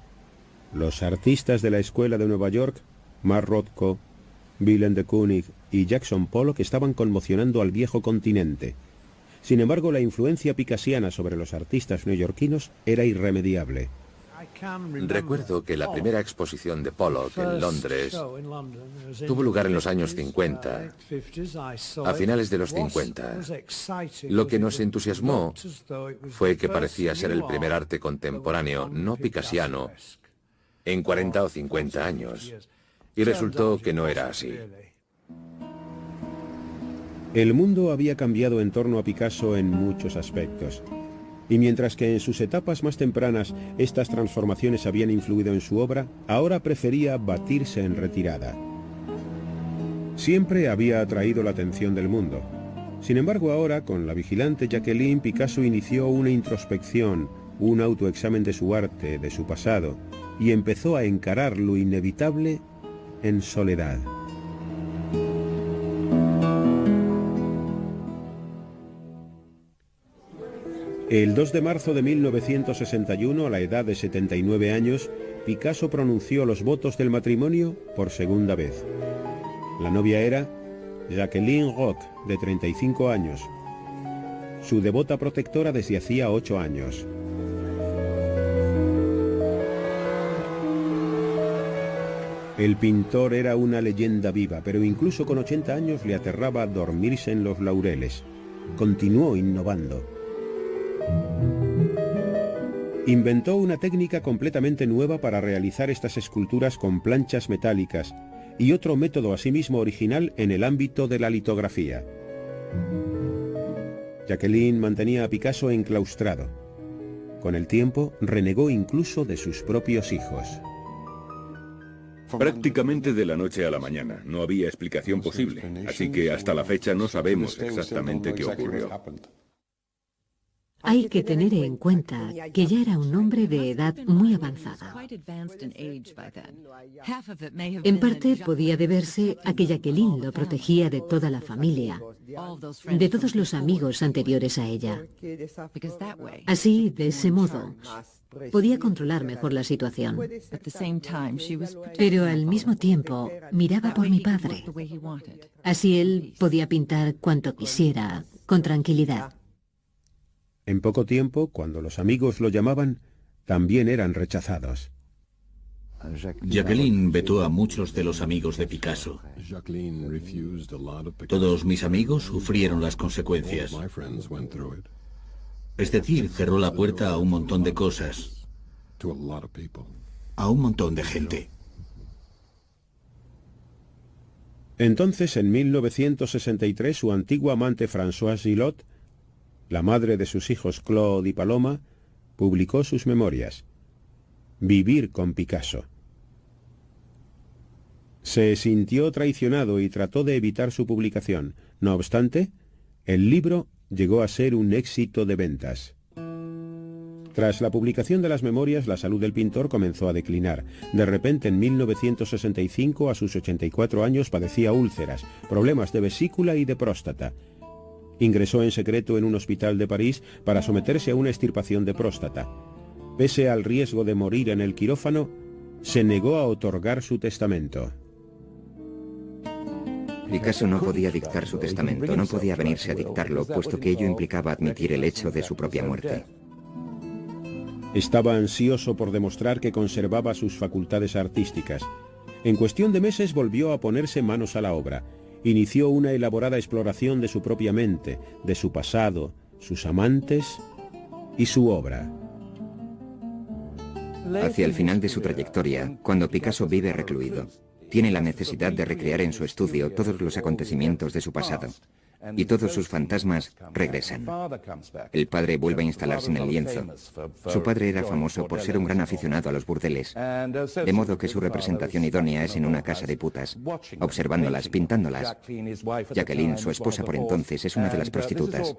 Los artistas de la Escuela de Nueva York, Mark Rothko, Willem de Kooning y Jackson Pollock estaban conmocionando al viejo continente. Sin embargo, la influencia picasiana sobre los artistas neoyorquinos era irremediable. Recuerdo que la primera exposición de Pollock en Londres tuvo lugar en los años 50, a finales de los 50. Lo que nos entusiasmó fue que parecía ser el primer arte contemporáneo no picasiano en 40 o 50 años. Y resultó que no era así. El mundo había cambiado en torno a Picasso en muchos aspectos. Y mientras que en sus etapas más tempranas estas transformaciones habían influido en su obra, ahora prefería batirse en retirada. Siempre había atraído la atención del mundo. Sin embargo, ahora, con la vigilante Jacqueline, Picasso inició una introspección, un autoexamen de su arte, de su pasado, y empezó a encarar lo inevitable en soledad. El 2 de marzo de 1961, a la edad de 79 años, Picasso pronunció los votos del matrimonio por segunda vez. La novia era Jacqueline Roch, de 35 años, su devota protectora desde hacía 8 años. El pintor era una leyenda viva, pero incluso con 80 años le aterraba dormirse en los laureles. Continuó innovando. Inventó una técnica completamente nueva para realizar estas esculturas con planchas metálicas y otro método asimismo original en el ámbito de la litografía. Jacqueline mantenía a Picasso enclaustrado. Con el tiempo, renegó incluso de sus propios hijos. Prácticamente de la noche a la mañana. No había explicación posible, así que hasta la fecha no sabemos exactamente qué ocurrió. Hay que tener en cuenta que ya era un hombre de edad muy avanzada. En parte podía deberse a que Jacqueline lo protegía de toda la familia, de todos los amigos anteriores a ella. Así, de ese modo, podía controlar mejor la situación. Pero al mismo tiempo, miraba por mi padre. Así él podía pintar cuanto quisiera, con tranquilidad. En poco tiempo, cuando los amigos lo llamaban, también eran rechazados. Jacqueline vetó a muchos de los amigos de Picasso. Todos mis amigos sufrieron las consecuencias. Es decir, cerró la puerta a un montón de cosas, a un montón de gente. Entonces, en 1963, su antigua amante Françoise Gillot, la madre de sus hijos Claude y Paloma, publicó sus memorias. Vivir con Picasso. Se sintió traicionado y trató de evitar su publicación. No obstante, el libro llegó a ser un éxito de ventas. Tras la publicación de las memorias, la salud del pintor comenzó a declinar. De repente, en 1965, a sus 84 años, padecía úlceras, problemas de vesícula y de próstata. Ingresó en secreto en un hospital de París para someterse a una extirpación de próstata. Pese al riesgo de morir en el quirófano, se negó a otorgar su testamento. Picasso no podía dictar su testamento, no podía venirse a dictarlo, puesto que ello implicaba admitir el hecho de su propia muerte. Estaba ansioso por demostrar que conservaba sus facultades artísticas. En cuestión de meses volvió a ponerse manos a la obra. Inició una elaborada exploración de su propia mente, de su pasado, sus amantes y su obra. Hacia el final de su trayectoria, cuando Picasso vive recluido, tiene la necesidad de recrear en su estudio todos los acontecimientos de su pasado, y todos sus fantasmas regresan. El padre vuelve a instalarse en el lienzo. Su padre era famoso por ser un gran aficionado a los burdeles, de modo que su representación idónea es en una casa de putas, observándolas, pintándolas. Jacqueline, su esposa por entonces, es una de las prostitutas.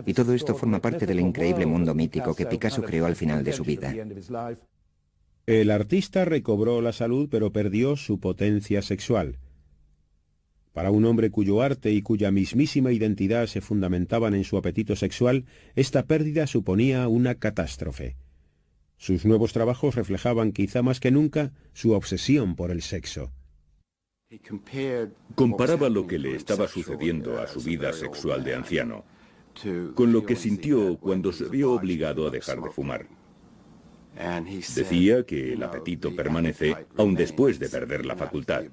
Y todo esto forma parte del increíble mundo mítico que Picasso creó al final de su vida. El artista recobró la salud, pero perdió su potencia sexual. Para un hombre cuyo arte y cuya mismísima identidad se fundamentaban en su apetito sexual, esta pérdida suponía una catástrofe. Sus nuevos trabajos reflejaban quizá más que nunca su obsesión por el sexo. Comparaba lo que le estaba sucediendo a su vida sexual de anciano con lo que sintió cuando se vio obligado a dejar de fumar. Decía que el apetito permanece aún después de perder la facultad.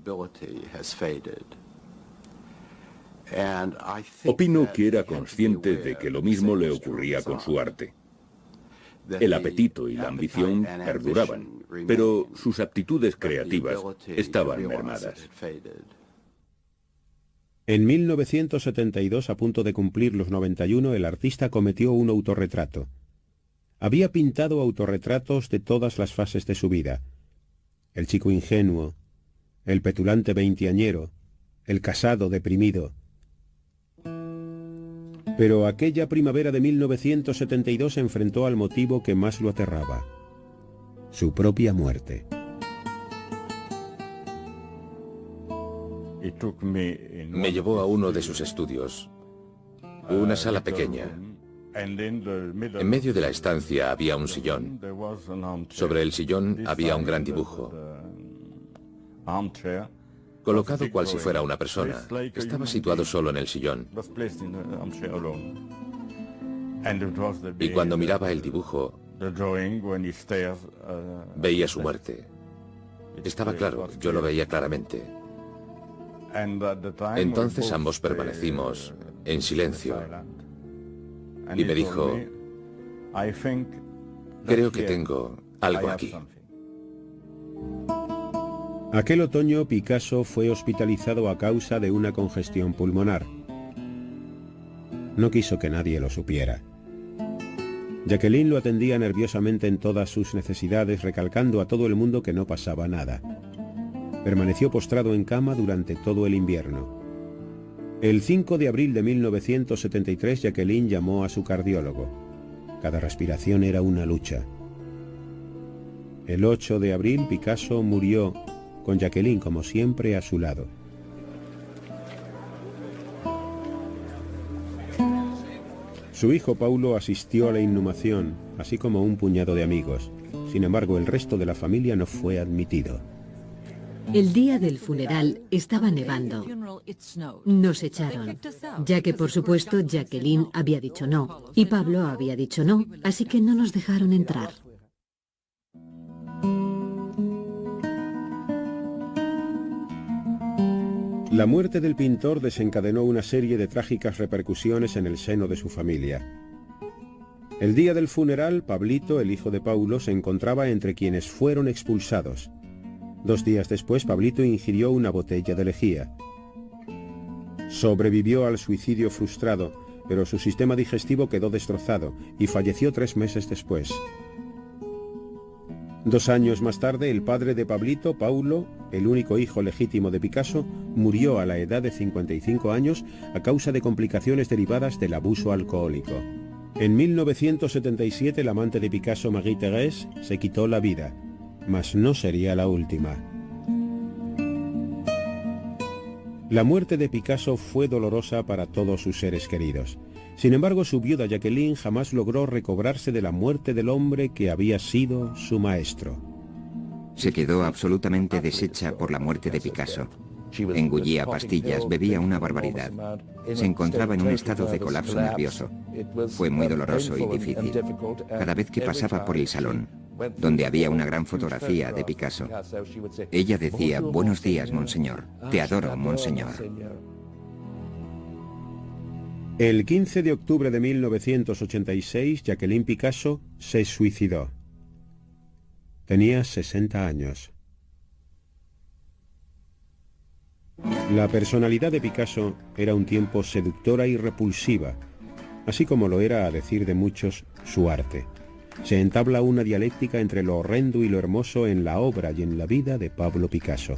Opino que era consciente de que lo mismo le ocurría con su arte. El apetito y la ambición perduraban, pero sus aptitudes creativas estaban mermadas. En 1972, a punto de cumplir los 91, el artista cometió un autorretrato. Había pintado autorretratos de todas las fases de su vida. El chico ingenuo, el petulante veinteañero, el casado deprimido. Pero aquella primavera de 1972 se enfrentó al motivo que más lo aterraba: su propia muerte. Me llevó a uno de sus estudios, una sala pequeña. En medio de la estancia había un sillón. Sobre el sillón había un gran dibujo, colocado cual si fuera una persona. Estaba situado solo en el sillón. Y cuando miraba el dibujo, veía su muerte. Estaba claro, yo lo veía claramente. Entonces ambos permanecimos en silencio. Y me dijo, creo que tengo algo aquí. Aquel otoño, Picasso fue hospitalizado a causa de una congestión pulmonar. No quiso que nadie lo supiera. Jacqueline lo atendía nerviosamente en todas sus necesidades, recalcando a todo el mundo que no pasaba nada. Permaneció postrado en cama durante todo el invierno. El 5 de abril de 1973, Jacqueline llamó a su cardiólogo. Cada respiración era una lucha. El 8 de abril, Picasso murió, con Jacqueline, como siempre, a su lado. Su hijo Paulo asistió a la inhumación, así como un puñado de amigos. Sin embargo, el resto de la familia no fue admitido. El día del funeral estaba nevando. Nos echaron, ya que por supuesto Jacqueline había dicho no y Pablo había dicho no, así que no nos dejaron entrar. La muerte del pintor desencadenó una serie de trágicas repercusiones en el seno de su familia. El día del funeral, Pablito, el hijo de Paulo, se encontraba entre quienes fueron expulsados. 2 días después, Pablito ingirió una botella de lejía. Sobrevivió al suicidio frustrado, pero su sistema digestivo quedó destrozado y falleció 3 meses después. 2 años más tarde, el padre de Pablito, Paulo, el único hijo legítimo de Picasso, murió a la edad de 55 años a causa de complicaciones derivadas del abuso alcohólico. En 1977, la amante de Picasso, Marie-Thérèse, se quitó la vida, mas no sería la última. La muerte de Picasso fue dolorosa para todos sus seres queridos. Sin embargo, su viuda Jacqueline jamás logró recobrarse de la muerte del hombre que había sido su maestro. Se quedó absolutamente deshecha por la muerte de Picasso. Engullía pastillas, bebía una barbaridad. Se encontraba en un estado de colapso nervioso. Fue muy doloroso y difícil. Cada vez que pasaba por el salón, donde había una gran fotografía de Picasso, ella decía: «Buenos días, monseñor. Te adoro, monseñor». El 15 de octubre de 1986, Jacqueline Picasso se suicidó. Tenía 60 años. La personalidad de Picasso era un tiempo seductora y repulsiva, así como lo era, a decir de muchos, su arte. Se entabla una dialéctica entre lo horrendo y lo hermoso en la obra y en la vida de Pablo Picasso.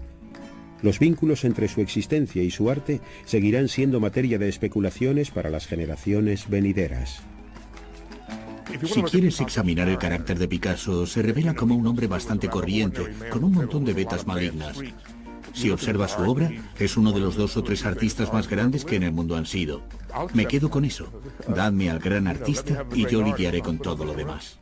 Los vínculos entre su existencia y su arte seguirán siendo materia de especulaciones para las generaciones venideras. Si quieres examinar el carácter de Picasso, se revela como un hombre bastante corriente, con un montón de vetas malignas. Si observas su obra, es uno de los 2 o 3 artistas más grandes que en el mundo han sido. Me quedo con eso. Dadme al gran artista y yo lidiaré con todo lo demás.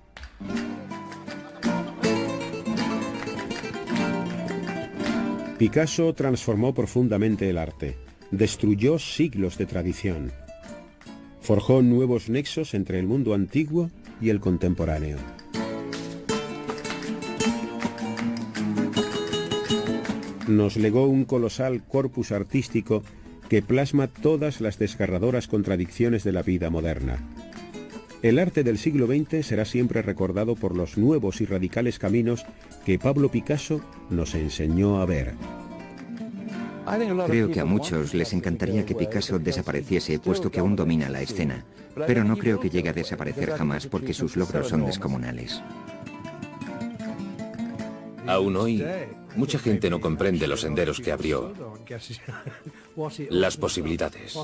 Picasso transformó profundamente el arte, destruyó siglos de tradición, forjó nuevos nexos entre el mundo antiguo y el contemporáneo. Nos legó un colosal corpus artístico que plasma todas las desgarradoras contradicciones de la vida moderna. El arte del siglo XX será siempre recordado por los nuevos y radicales caminos que Pablo Picasso nos enseñó a ver. Creo que a muchos les encantaría que Picasso desapareciese, puesto que aún domina la escena, pero no creo que llegue a desaparecer jamás porque sus logros son descomunales. Aún hoy, mucha gente no comprende los senderos que abrió, las posibilidades.